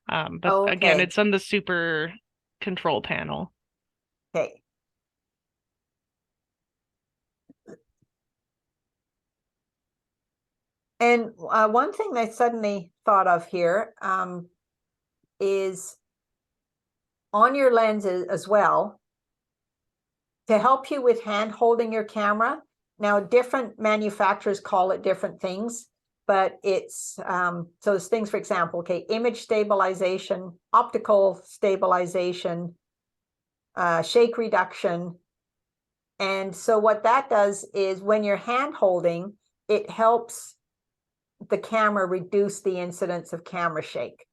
But again, Okay. it's on the super control panel. Okay. And one thing I suddenly thought of here is on your lenses as well, to help you with hand holding your camera. Now, different manufacturers call it different things, but it's, so there's things, for example, okay, image stabilization, optical stabilization, shake reduction. And so what that does is when you're hand holding, it helps the camera reduce the incidence of camera shake.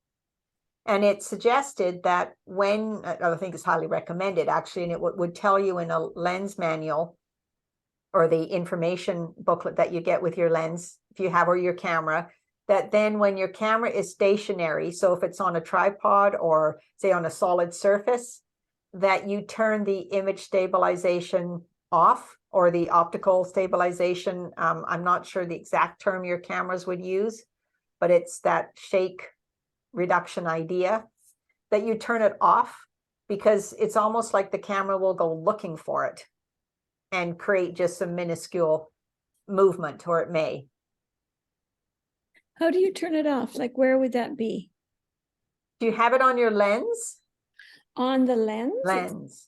And it suggested that when, I think it's highly recommended actually, and it would tell you in a lens manual or the information booklet that you get with your lens, if you have, or your camera, that then when your camera is stationary, so if it's on a tripod or say on a solid surface, that you turn the image stabilization off or the optical stabilization. I'm not sure the exact term your cameras would use, but it's that shake reduction idea, that you turn it off, because it's almost like the camera will go looking for it and create just some minuscule movement, or it may. How do you turn it off? Like, where would that be? Do you have it on your lens? On the lens? Lens.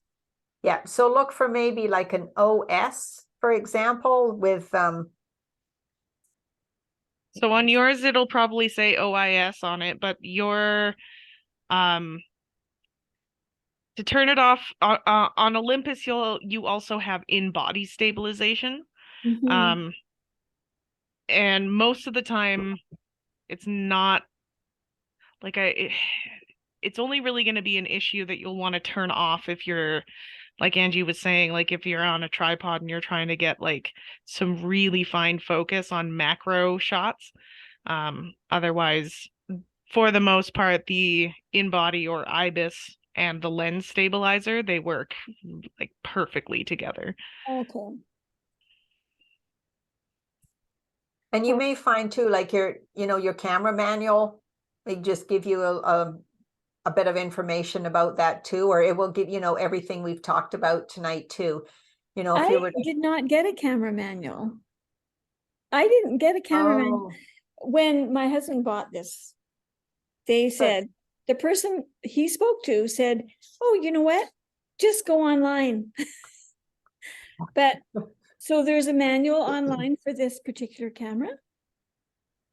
Yeah, so look for maybe like an OS, for example, with So on yours, it'll probably say OIS on it, but your to turn it off on Olympus, you also have in-body stabilization. Mhm. And most of the time, it's not like it's only really going to be an issue that you'll want to turn off if you're, like Angie was saying, like if you're on a tripod and you're trying to get like some really fine focus on macro shots. Otherwise, for the most part, the in-body or IBIS and the lens stabilizer, they work like perfectly together. Okay. and you may find too, like your camera manual, they just give you a bit of information about that too, or it will give, everything we've talked about tonight too. If I you were to, did not get a camera manual. I didn't get a camera manual. When my husband bought this, they said, the person he spoke to said, oh, you know what? Just go online. But so there's a manual online for this particular camera?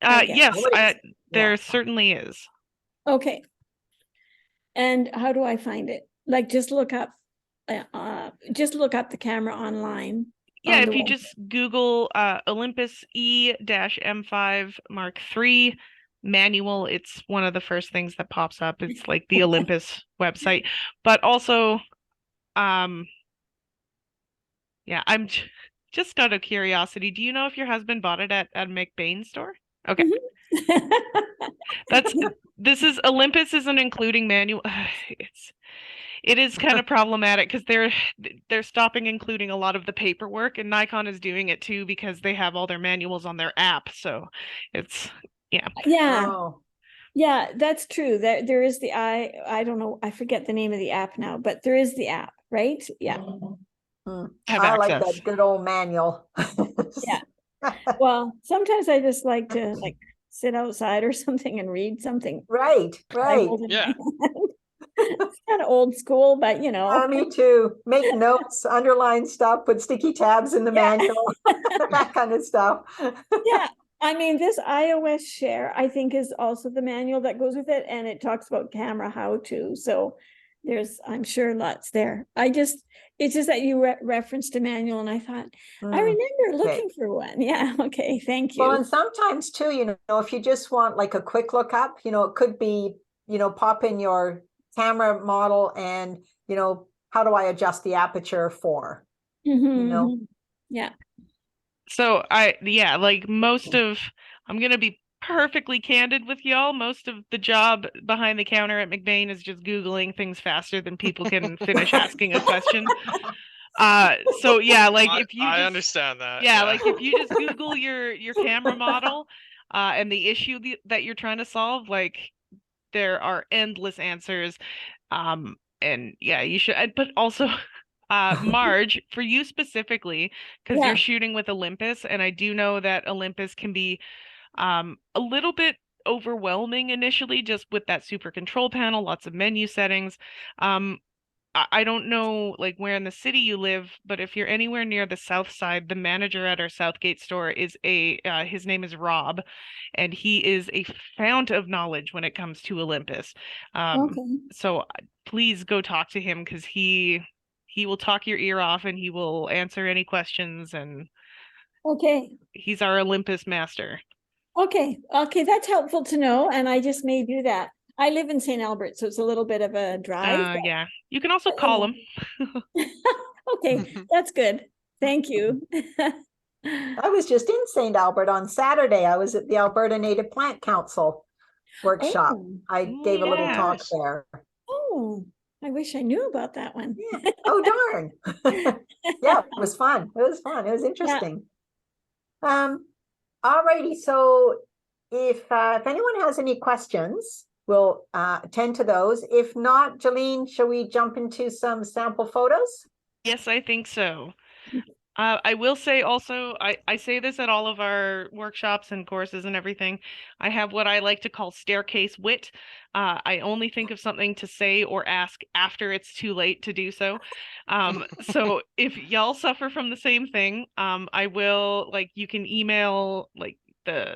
Yes, yeah. there certainly is. Okay. And how do I find it? Like, just look up the camera online. Yeah, on if the you web. just Google Olympus E-M5 Mark III manual, it's one of the first things that pops up. It's like the Olympus website. But also, yeah, I'm just out of curiosity. Do you know if your husband bought it at McBain store? Okay. This is Olympus isn't including manual. It is kind of problematic because they're stopping including a lot of the paperwork, and Nikon is doing it too because they have all their manuals on their app. So it's yeah. Yeah. Oh. Yeah, that's true. There is the I don't know, I forget the name of the app now, but there is the app, right? Yeah. Have I like access. that good old manual. Yeah. Well, sometimes I just like to sit outside or something and read something. Right. Yeah. It's kind of old school, but Me too. Make notes, underline stuff, put sticky tabs in the manual, that kind of stuff. Yeah. I mean, this iOS share, I think, is also the manual that goes with it, and it talks about camera how to. So there's, I'm sure, lots there. It's just that you referenced a manual, and I thought, I remember looking for one. Yeah. Okay. Thank you. Well, and sometimes too, if you just want like a quick lookup, it could be, pop in your camera model and, how do I adjust the aperture for, Yeah. So like I'm gonna be perfectly candid with y'all. Most of the job behind the counter at McBain is just Googling things faster than people can finish asking a question. So yeah, like if you I just understand that. yeah, like if you just Google your camera model, and the issue that you're trying to solve, like there are endless answers. And yeah, you should, but also, Marge, for you specifically, because you're Yeah, shooting with Olympus, and I do know that Olympus can be a little bit overwhelming initially, just with that super control panel, lots of menu settings. I don't know like where in the city you live, but if you're anywhere near the south side, the manager at our Southgate store is his name is Rob, and he is a fount of knowledge when it comes to Olympus. okay, So please go talk to him because he will talk your ear off and he will answer any questions, and okay. he's our Olympus master. Okay, that's helpful to know, and I just may do that. I live in St. Albert, so it's a little bit of a drive. Yeah, you can also But call him. Okay, that's good. Thank you. I was just in St. Albert on Saturday. I was at the Alberta Native Plant Council workshop. Oh, I gave a little Yeah. talk Nice. there. oh, I wish I knew about that one. Yeah. Oh, darn. Yeah, it was fun. It was fun. It was interesting. All righty. So if anyone has any questions, we'll attend to those. If not, Jolene, shall we jump into some sample photos? Yes, I think so. I will say also, I say this at all of our workshops and courses and everything. I have what I like to call staircase wit. I only think of something to say or ask after it's too late to do so. So if y'all suffer from the same thing, I will, like, you can email like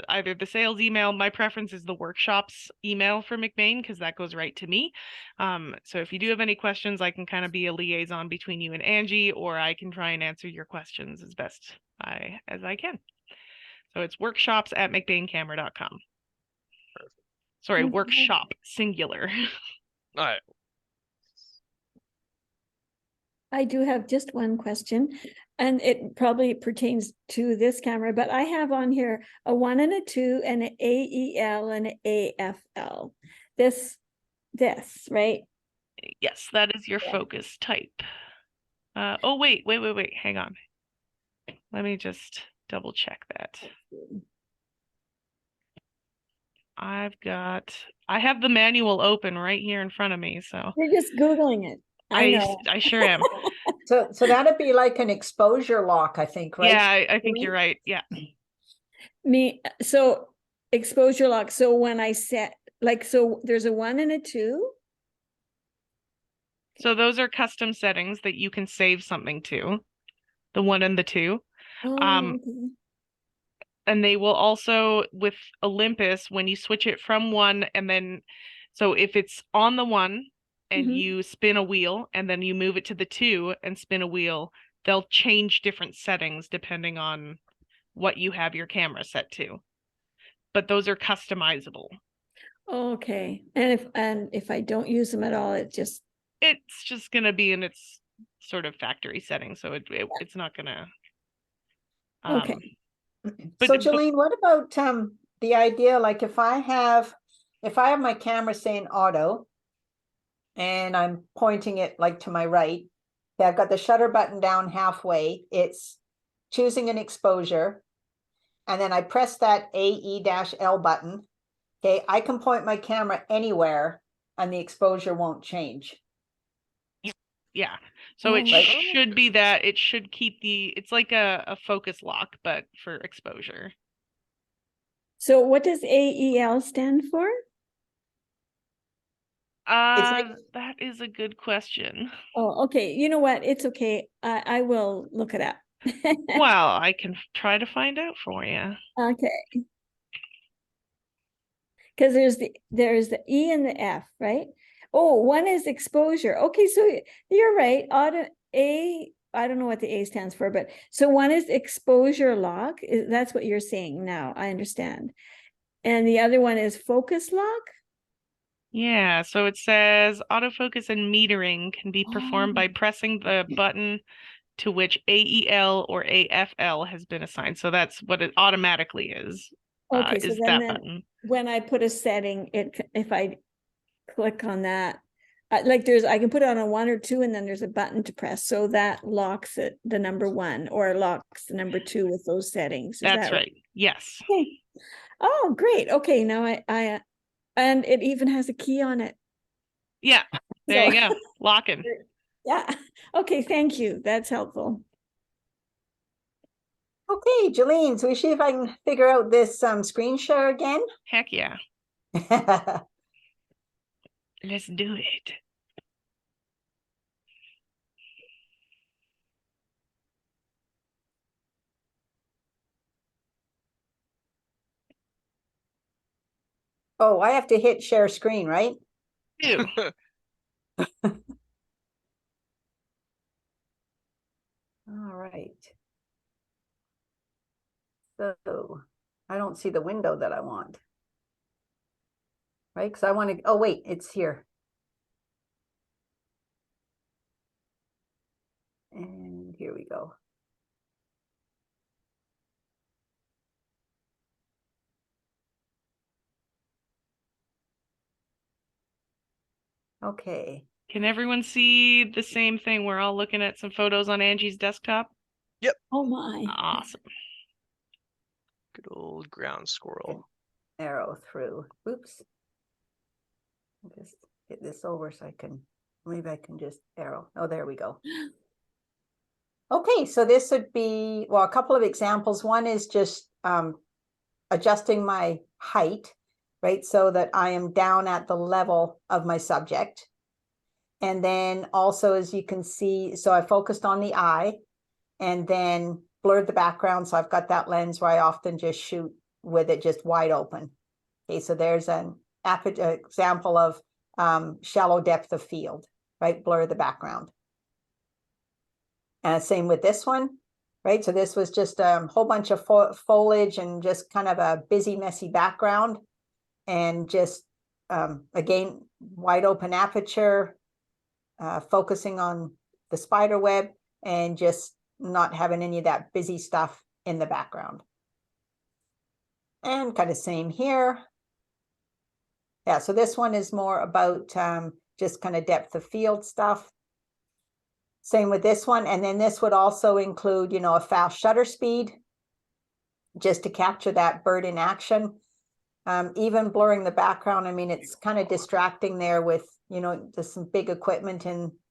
either the sales email. My preference is the workshops email for McBain because that goes right to me. So if you do have any questions, I can kind of be a liaison between you and Angie, or I can try and answer your questions as best as I can. So it's workshops@mcbaincamera.com. Sorry, Okay. workshop singular. All right. I do have just one question, and it probably pertains to this camera, but I have on here a 1 and a 2 and an AEL and an AFL. This, right? Yes, that is your Yeah. focus type. Oh, wait, hang on. Let me just double check that. I have the manual open right here in front of me, so You're just Googling it. I know. I sure am. So that'd be like an exposure lock, I think, right? Yeah, I think you're right. Yeah. So exposure lock. So when I set, like, so there's a 1 and a 2. So those are custom settings that you can save something to, the 1 and the 2. Oh, okay. And they will also, with Olympus, when you switch it from 1 and then, so if it's on the 1 and Mhm. you spin a wheel and then you move it to the 2 and spin a wheel, they'll change different settings depending on what you have your camera set to. But those are customizable. Okay. And if I don't use them at all, it's just gonna be in its sort of factory setting, so it's not gonna. okay. So Jolene, what about the idea, like if I have my camera saying auto and I'm pointing it like to my right, I've got the shutter button down halfway, it's choosing an exposure, and then I press that AE-L button. Okay, I can point my camera anywhere and the exposure won't change. Yeah, so it Right. should be that it should keep it's like a focus lock, but for exposure. So what does AEL stand for? That is a good question. Oh, okay. You know what? It's okay. I will look it up. Well, I can try to find out for you. Okay. Because there's the E and the F, right? Oh, one is exposure. Okay, so you're right. I don't know what the A stands for, but so one is exposure lock. That's what you're saying now. I understand. And the other one is focus lock. Yeah, so it says autofocus and metering can be performed by pressing the button to which AEL or AFL has been assigned. So that's what it automatically is. Okay, so is then that button. when I put a setting, if I click on that, like I can put it on a 1 or 2 and then there's a button to press. So that locks it, the number 1, or locks the number 2 with those settings. Is That's that right. Yes. Okay. Oh, great. Okay. Now and it even has a key on it. Yeah. There you So- go. Locking. Yeah. Okay. Thank you. That's helpful. Okay, Jolene, so we see if I can figure out this screen share again. Heck yeah. Let's do it. Oh, I have to hit share screen, right? Do. All right. So I don't see the window that I want. Right, because I want to, oh wait, it's here. And here we go. Okay. Can everyone see the same thing? We're all looking at some photos on Angie's desktop. Oh my. Awesome. Good old ground squirrel. Arrow through. Oops. Just hit this over so I can, maybe I can just arrow. Oh, there we go. Okay, so this would be, well, a couple of examples. One is just adjusting my height, right? So that I am down at the level of my subject. And then also, as you can see, so I focused on the eye and then blurred the background. So I've got that lens where I often just shoot with it just wide open. Okay, so there's an example of shallow depth of field, right? Blur the background. Same with this one, right? So this was just a whole bunch of foliage and just kind of a busy, messy background. And just, again, wide open aperture, focusing on the spider web and just not having any of that busy stuff in the background. And kind of same here. Yeah, so this one is more about just kind of depth of field stuff. Same with this one. And then this would also include, you know, a fast shutter speed just to capture that bird in action. Even blurring the background. I mean, it's kind of distracting there with, you know, just some big equipment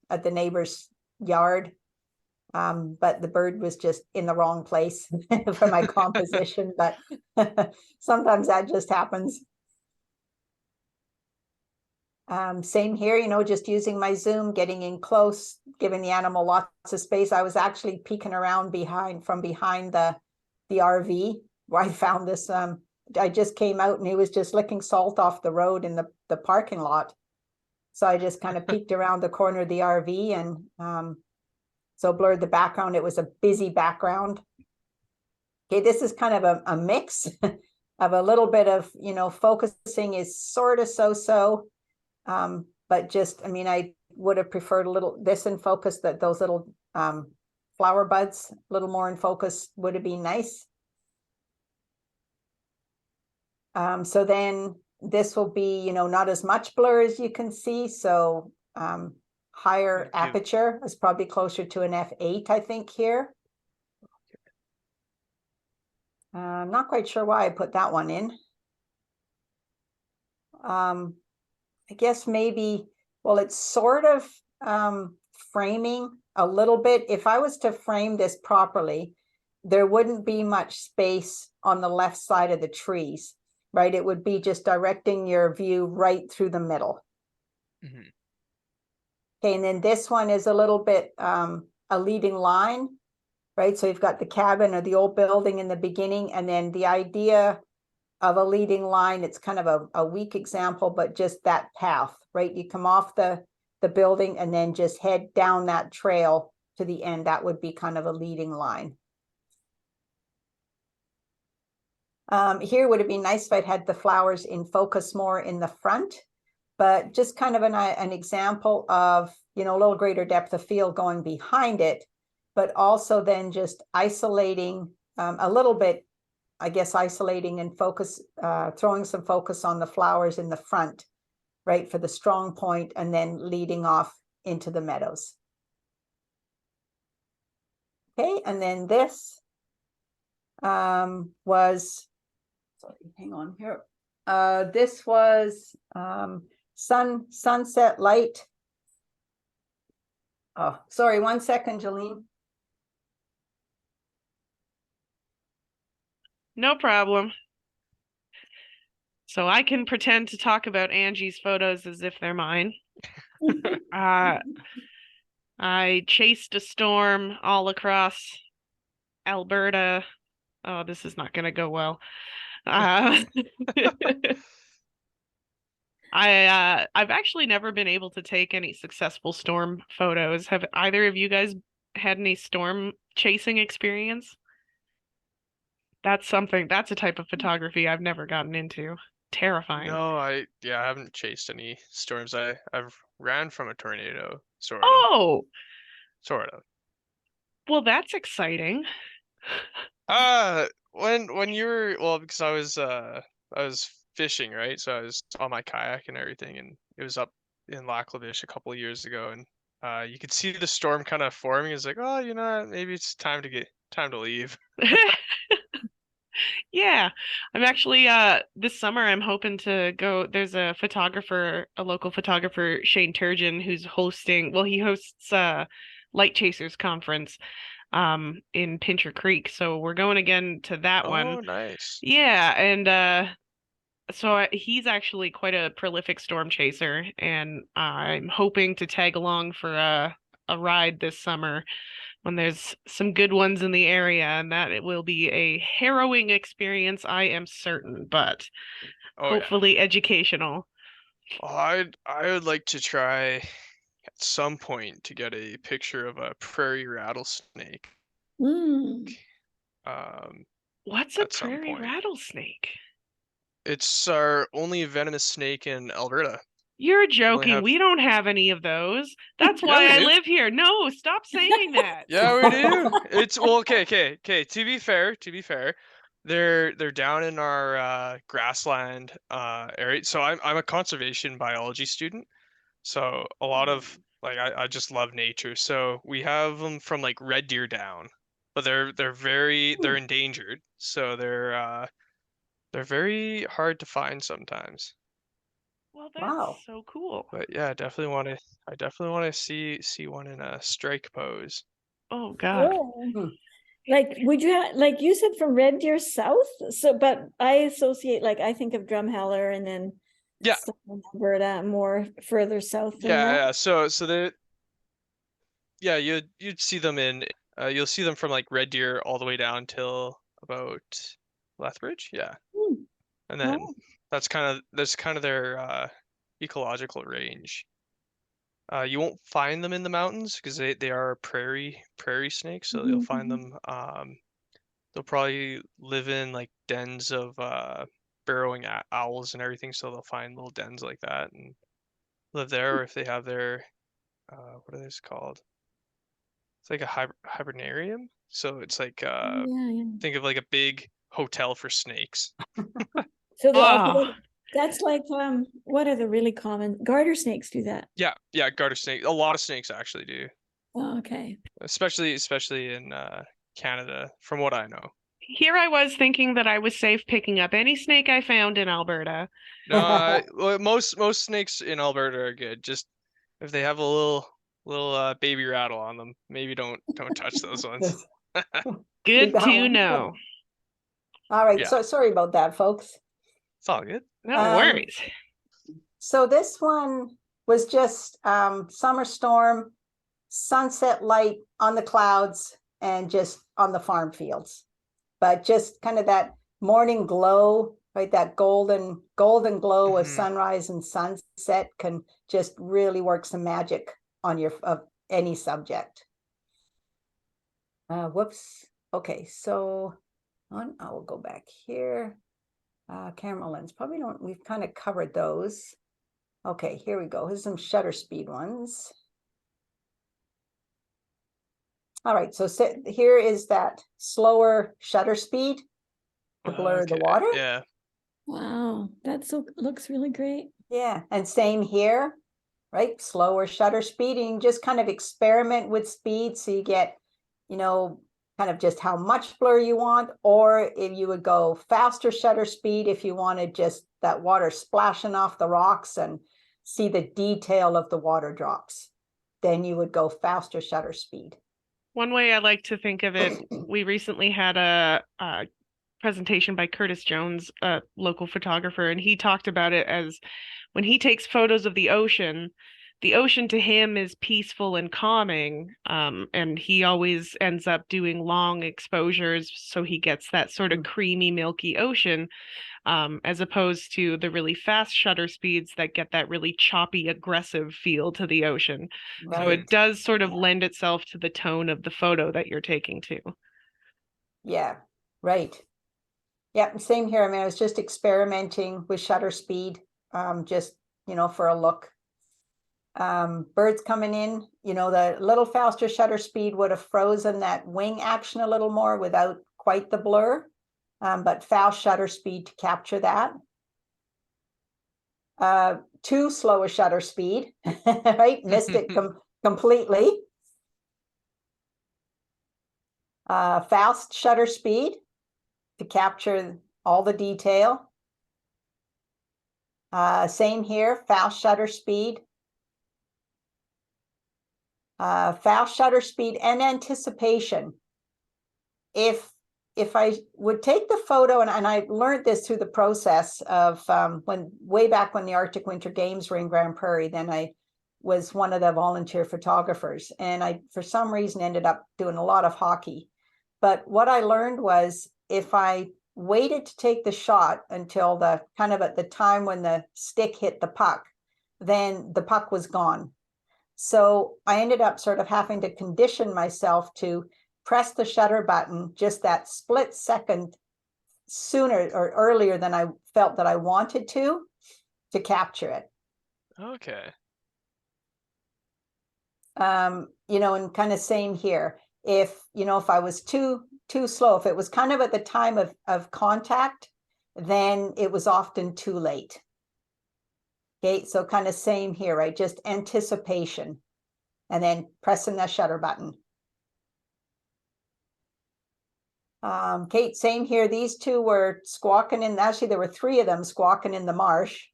at the neighbor's yard. But the bird was just in the wrong place for my composition, but sometimes that just happens. Same here, you know, just using my zoom, getting in close, giving the animal lots of space. I was actually peeking around from behind the RV where I found this. I just came out and he was just licking salt off the road in the parking lot. So I just kind of peeked around the corner of the RV and so blurred the background. It was a busy background. Okay, this is kind of a mix of a little bit of, you know, focusing is sort of so-so. But just, I mean, I would have preferred a little this in focus, that those little flower buds, a little more in focus would have been nice. So then this will be, you know, not as much blur as you can see. So higher aperture is probably closer to an f8, I think here. I'm not quite sure why I put that one in. I guess maybe, well, it's sort of framing a little bit. If I was to frame this properly, there wouldn't be much space on the left side of the trees, right? It would be just directing your view right through the middle. Mm-hmm. Okay, and then this one is a little bit a leading line, right? So you've got the cabin or the old building in the beginning, and then the idea of a leading line, it's kind of a weak example, but just that path, right? You come off the building and then just head down that trail to the end. That would be kind of a leading line. Here would have been nice if I'd had the flowers in focus more in the front, but just kind of an example of, you know, a little greater depth of field going behind it, but also then just isolating a little bit, I guess, isolating and focus, throwing some focus on the flowers in the front, right, for the strong point and then leading off into the meadows. Okay, and then this was, sorry, hang on here. This was sunset light. Oh, sorry, 1 second, Jolene. No problem. So I can pretend to talk about Angie's photos as if they're mine. I chased a storm all across Alberta. Oh, this is not going to go well. I've actually never been able to take any successful storm photos. Have either of you guys had any storm chasing experience? That's a type of photography I've never gotten into. Terrifying. No, I haven't chased any storms. I've ran from a tornado, sort of. Oh, Sort of. well, that's exciting. When you were, well, because I was fishing, right? So I was on my kayak and everything, and it was up in Lac La Biche a couple of years ago, and you could see the storm kind of forming. It's like, oh, you know, maybe it's time to leave. Yeah, I'm actually this summer I'm hoping to go. There's a local photographer, Shane Turgeon, who's hosting, well, he hosts Light Chasers conference in Pincher Creek. So we're going again to that one. Oh, nice. Yeah, and so he's actually quite a prolific storm chaser, and I'm hoping to tag along for a ride this summer when there's some good ones in the area, and that it will be a harrowing experience, I am certain, but Oh, hopefully educational. yeah. I would like to try at some point to get a picture of a prairie rattlesnake. Mm. What's a At some prairie point. rattlesnake? It's our only venomous snake in Alberta. You're joking. have- We don't have any of those. That's Yeah, why we I do. live here. No, stop saying that. Yeah, we do. It's well, okay. To be fair, they're down in our grassland area. So I'm a conservation biology student. So a lot of like I just love nature. So we have them from like red deer down, but they're endangered. So they're very hard to find sometimes. Well, that's Wow. so cool. But yeah, I definitely want to see one in a strike pose. Oh God. Oh. Like, would you have, like you said, from Red Deer South? So, but I associate, like, I think of Drumheller and then Yeah. stuff in Alberta more further south than that. Yeah. So you'd see them you'll see them from like Red Deer all the way down till about Lethbridge. Yeah. Hmm. And then Oh. that's kind of their ecological range. You won't find them in the mountains because they are prairie snakes, so you'll find them. They'll probably live in like dens of burrowing owls and everything, so they'll find little dens like that and live there. Or if they have their what are those called? It's like a hibernarium. So it's like Yeah, yeah. think of like a big hotel for snakes. So the Ah. opposite, that's like, what are the really common, garter snakes do that? Yeah, garter snake. A lot of snakes actually do, Oh, okay. especially in Canada, from what I know. Here I was thinking that I was safe picking up any snake I found in Alberta. No, well, most snakes in Alberta are good. Just if they have a little baby rattle on them, maybe don't touch those ones. Good that to one. know. All right, Yeah. so sorry about that, folks. It's all good. No Um, worries. So this one was just summer storm, sunset light on the clouds and just on the farm fields. But just kind of that morning glow, right? That golden glow of Mhm. sunrise and sunset can just really work some magic on of any subject. Whoops. Okay, so I will go back here. Camera lens, probably don't, we've kind of covered those. Okay, here we go. Here's some shutter speed ones. All right, so here is that slower shutter speed to blur the Okay, water. Yeah. Wow, that looks really great. Yeah, and same here, right? Slower shutter speed, and you just kind of experiment with speed so you get, kind of just how much blur you want, or if you would go faster shutter speed if you wanted just that water splashing off the rocks and see the detail of the water drops, then you would go faster shutter speed. One way I like to think of it, we recently had a presentation by Curtis Jones, a local photographer, and he talked about it as when he takes photos of the ocean to him is peaceful and calming, and he always ends up doing long exposures so he gets that sort of creamy, milky ocean, as opposed to the really fast shutter speeds that get that really choppy, aggressive feel to the ocean. Right. So it does sort of lend itself to the tone of the photo that you're taking too. Yeah, right. Yeah, same here. I mean, I was just experimenting with shutter speed, just, for a look. Birds coming in, the little faster shutter speed would have frozen that wing action a little more without quite the blur, but fast shutter speed to capture that. Too slow a shutter speed, right? Missed it completely. Fast shutter speed to capture all the detail. Same here, fast shutter speed. Fast shutter speed and anticipation. If I would take the photo, and I learned this through the process of way back when the Arctic Winter Games were in Grand Prairie, then I was one of the volunteer photographers, and I, for some reason, ended up doing a lot of hockey. But what I learned was if I waited to take the shot until the kind of at the time when the stick hit the puck, then the puck was gone. So I ended up sort of having to condition myself to press the shutter button just that split second sooner or earlier than I felt that I wanted to capture it. Okay. And kind of same here. If I was too slow, if it was kind of at the time of contact, then it was often too late. Okay, so kind of same here, right? Just anticipation and then pressing that shutter button. Kate, same here. These two were squawking in, actually there were three of them squawking in the marsh.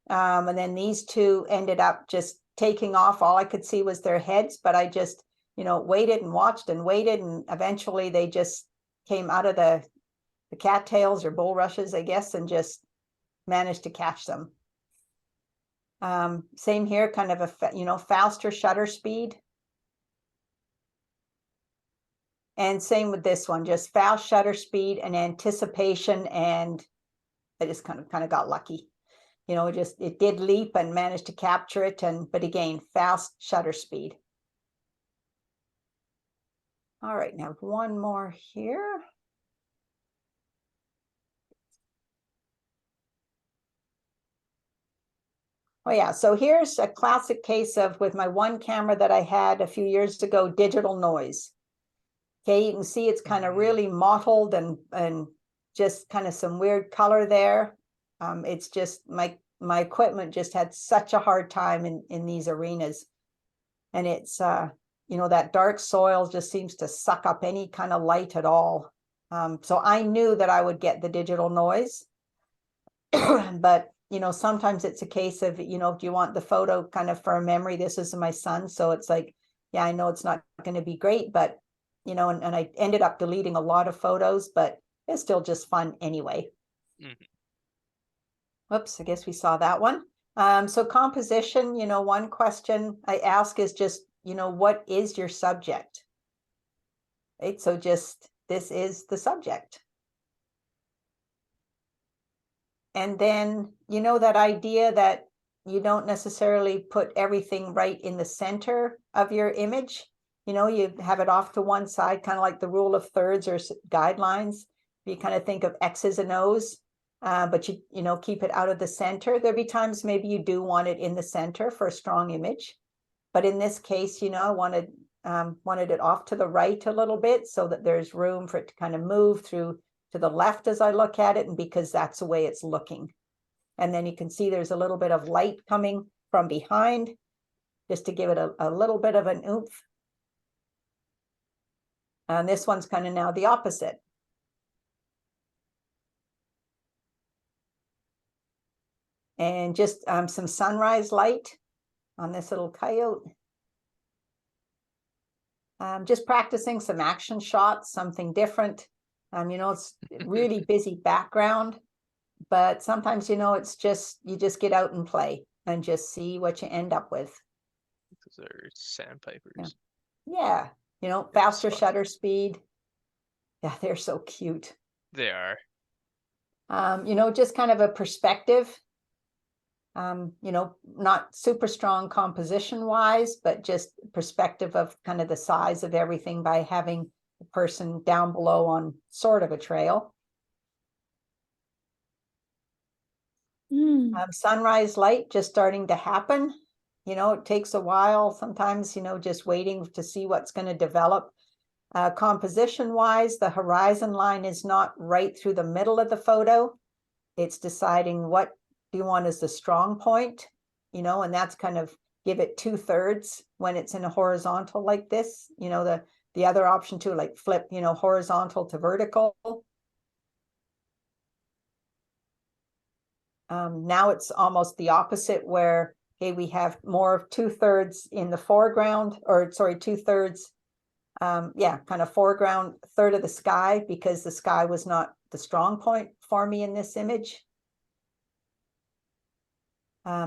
And then these two ended up just taking off. All I could see was their heads, but I just, waited and watched and waited, and eventually they just came out of the cattails or bulrushes, I guess, and just managed to catch them. Same here, kind of a, faster shutter speed. And same with this one, just fast shutter speed and anticipation, and I just kind of got lucky. It did leap and managed to capture it, but again, fast shutter speed. All right, now one more here. Oh yeah, so here's a classic case of, with my one camera that I had a few years ago, digital noise. Okay, you can see it's kind of really mottled and just kind of some weird color there. It's just my equipment just had such a hard time in these arenas. And it's, that dark soil just seems to suck up any kind of light at all. So I knew that I would get the digital noise. But, sometimes it's a case of, do you want the photo kind of for a memory? This is my son. So it's like, yeah, I know it's not going to be great, but, and I ended up deleting a lot of photos, but it's still just fun anyway. Mm-hmm. Whoops, I guess we saw that one. So composition, one question I ask is just, what is your subject? Right, so just, this is the subject. And then, that idea that you don't necessarily put everything right in the center of your image. You have it off to one side, kind of like the rule of thirds or guidelines. You kind of think of X's and O's, but you keep it out of the center. There'll be times maybe you do want it in the center for a strong image. But in this case, I wanted it off to the right a little bit so that there's room for it to kind of move through to the left as I look at it, and because that's the way it's looking. And then you can see there's a little bit of light coming from behind, just to give it a little bit of an oomph. And this one's kind of now the opposite. And just some sunrise light on this little coyote. Just practicing some action shots, something different. You know, it's really busy background, but sometimes, you know, it's just, you just get out and play and just see what you end up with. Those are sandpipers. Yeah, you know, Yeah, faster spot. shutter speed. Yeah, they're so cute. They are. You know, just kind of a perspective. You know, not super strong composition wise, but just perspective of kind of the size of everything by having the person down below on sort of a trail. Sunrise light just starting to happen. You know, it takes a while sometimes, you know, just waiting to see what's going to develop. Composition wise, the horizon line is not right through the middle of the photo. It's deciding what do you want as the strong point, you know, and that's kind of give it 2/3 when it's in a horizontal like this, you know, the other option too, like flip, you know, horizontal to vertical. Now it's almost the opposite where, okay, we have more of 2/3 in the foreground, or sorry, 2/3, yeah, kind of foreground, third of the sky, because the sky was not the strong point for me in this image.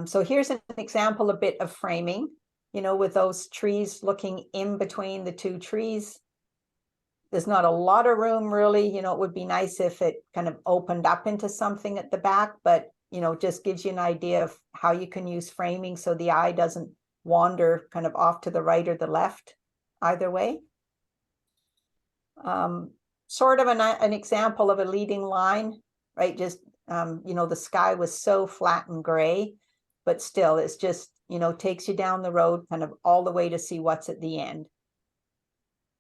So here's an example, a bit of framing, you know, with those trees looking in between the two trees. There's not a lot of room really, you know, it would be nice if it kind of opened up into something at the back, but, you know, just gives you an idea of how you can use framing so the eye doesn't wander kind of off to the right or the left, either way. Sort of an example of a leading line, right? Just, you know, the sky was so flat and gray, but still it's just, you know, takes you down the road kind of all the way to see what's at the end. It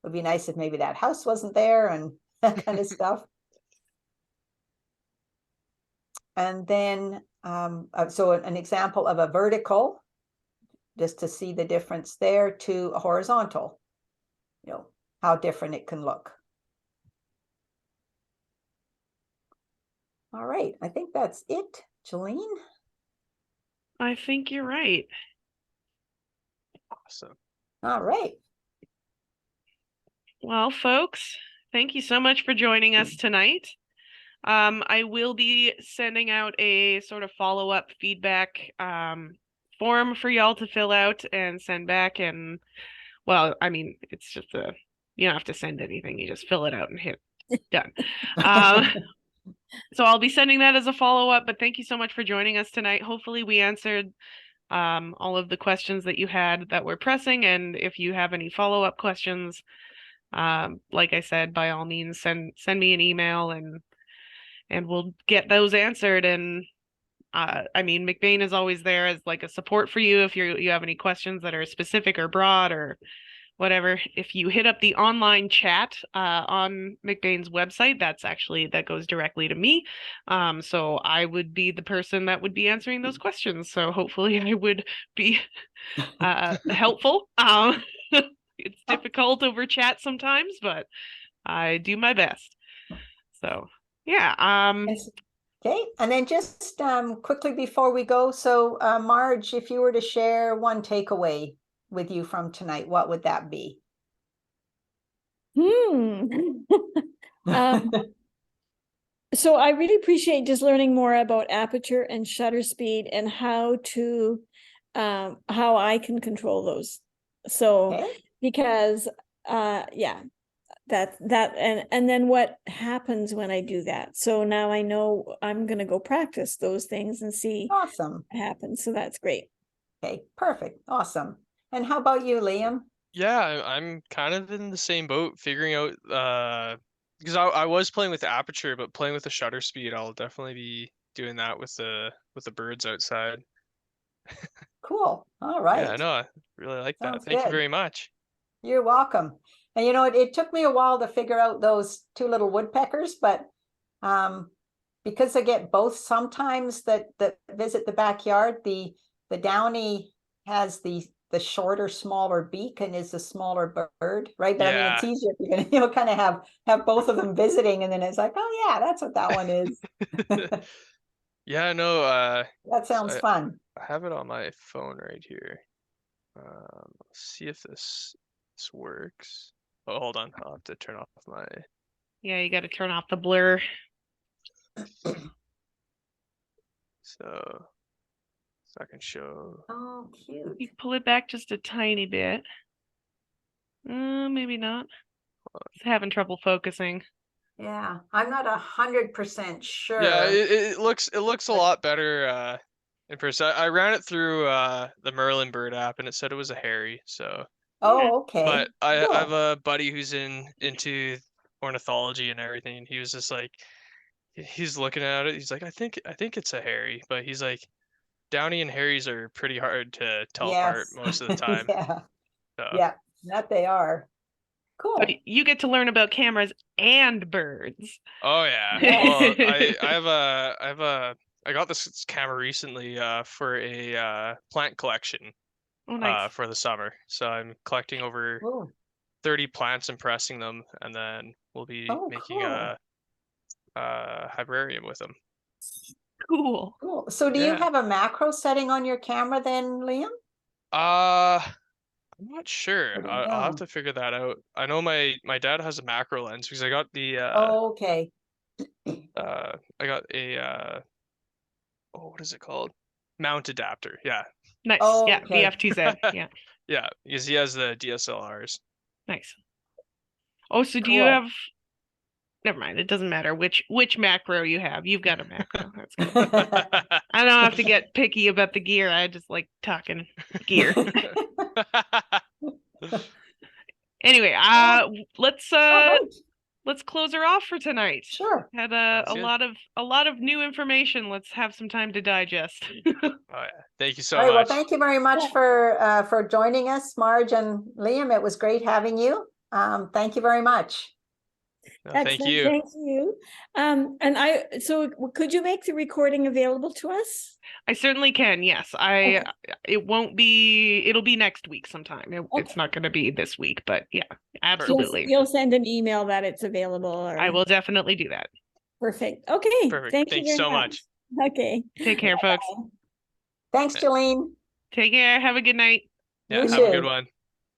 would be nice if maybe that house wasn't there and that kind of stuff. And then, so an example of a vertical, just to see the difference there, to a horizontal, you know, how different it can look. All right, I think that's it, Jolene. I think you're right. Awesome. All right. Well, folks, thank you so much for joining us tonight. I will be sending out a sort of follow-up feedback form for y'all to fill out and send back. And, well, I mean, it's just you don't have to send anything. You just fill it out and hit done. So I'll be sending that as a follow-up, but thank you so much for joining us tonight. Hopefully we answered all of the questions that you had that were pressing. And if you have any follow-up questions, like I said, by all means, send me an email and we'll get those answered. And I mean, McBain is always there as like a support for you if you have any questions that are specific or broad or whatever. If you hit up the online chat on McBain's website, that goes directly to me. So I would be the person that would be answering those questions. So hopefully I would be helpful. It's difficult over chat sometimes, but I do my best. So yeah. Yes. Okay, and then just quickly before we go, so Marge, if you were to share one takeaway with you from tonight, what would that be? So I really appreciate just learning more about aperture and shutter speed and how I can control those. So Okay. because yeah, that and then what happens when I do that. So now I know I'm gonna go practice those things and see Awesome. what happens. So that's great. Okay, perfect. Awesome. And how about you, Liam? Yeah, I'm kind of in the same boat, figuring out because I was playing with the aperture, but playing with the shutter speed, I'll definitely be doing that with the birds outside. Cool. All Yeah, I right. know. I really like that. Sounds Thank you good. very much. You're welcome. And you know, it took me a while to figure out those two little woodpeckers, but because I get both sometimes that visit the backyard, the downy has the shorter, smaller beak and is a smaller bird, right? But I mean, it's Yeah. easier if you're gonna, kind of have both of them visiting, and then it's like, oh yeah, that's what that one is. Yeah, no, That sounds fun. I have it on my phone right here. Let's see if this works. Oh, hold on. I'll have to turn off my. Yeah, you got to turn off the blur. So I can show. Oh, cute. You pull it back just a tiny bit. Maybe not. It's having trouble focusing. Yeah, I'm not 100% sure. Yeah, it looks a lot better in person. I ran it through the Merlin Bird app and it said it was a Harry. So, Oh, okay. but I Cool. have a buddy who's into ornithology and everything, and he was just like, he's looking at it. He's like, I think it's a Harry, but he's like, Downy and Harrys are pretty hard to tell apart Yes. most of the time. Yeah. So. Yeah, that they are. Cool. But you get to learn about cameras and birds. Oh yeah. Yeah. Well, I got this camera recently for a plant collection Oh, nice. for the summer. So I'm collecting over Cool. 30 plants and pressing them, and then we'll be making cool. a herbarium with them. Cool. Cool. So do you Yeah. have a macro setting on your camera then, Liam? I'm not sure. I don't I'll have know. to figure that out. I know my dad has a macro lens because I got the Oh, okay. I got a oh, what is it called? Mount adapter. Yeah. Nice. Oh, Yeah, okay. VF2Z. Yeah, Yeah, because he has the DSLRs. nice. Oh, so do you Cool. have? Never mind. It doesn't matter which macro you have. You've got a macro. That's good. I don't have to get picky about the gear. I just like talking gear. Anyway, let's All right. let's close her off for tonight. Sure. Had Sounds good. a lot of new information. Let's have some time to digest. Oh yeah. Thank you so All right. Well, much. thank you very much Yeah. for joining us, Marge and Liam. It was great having you. Thank you very much. No, thank Excellent, you. thank you. So could you make the recording available to us? I certainly can. Yes, Okay. It won't be. It'll be next week sometime. It's Okay. not going to be this week, but yeah, absolutely. You'll send an email that it's available. Or... I will definitely do that. Perfect. Okay. Perfect. Thank Thanks you very so much. Okay. Take care, folks. Thanks, Jolene. Take care. Have a good night. Yeah, You have a good too. one.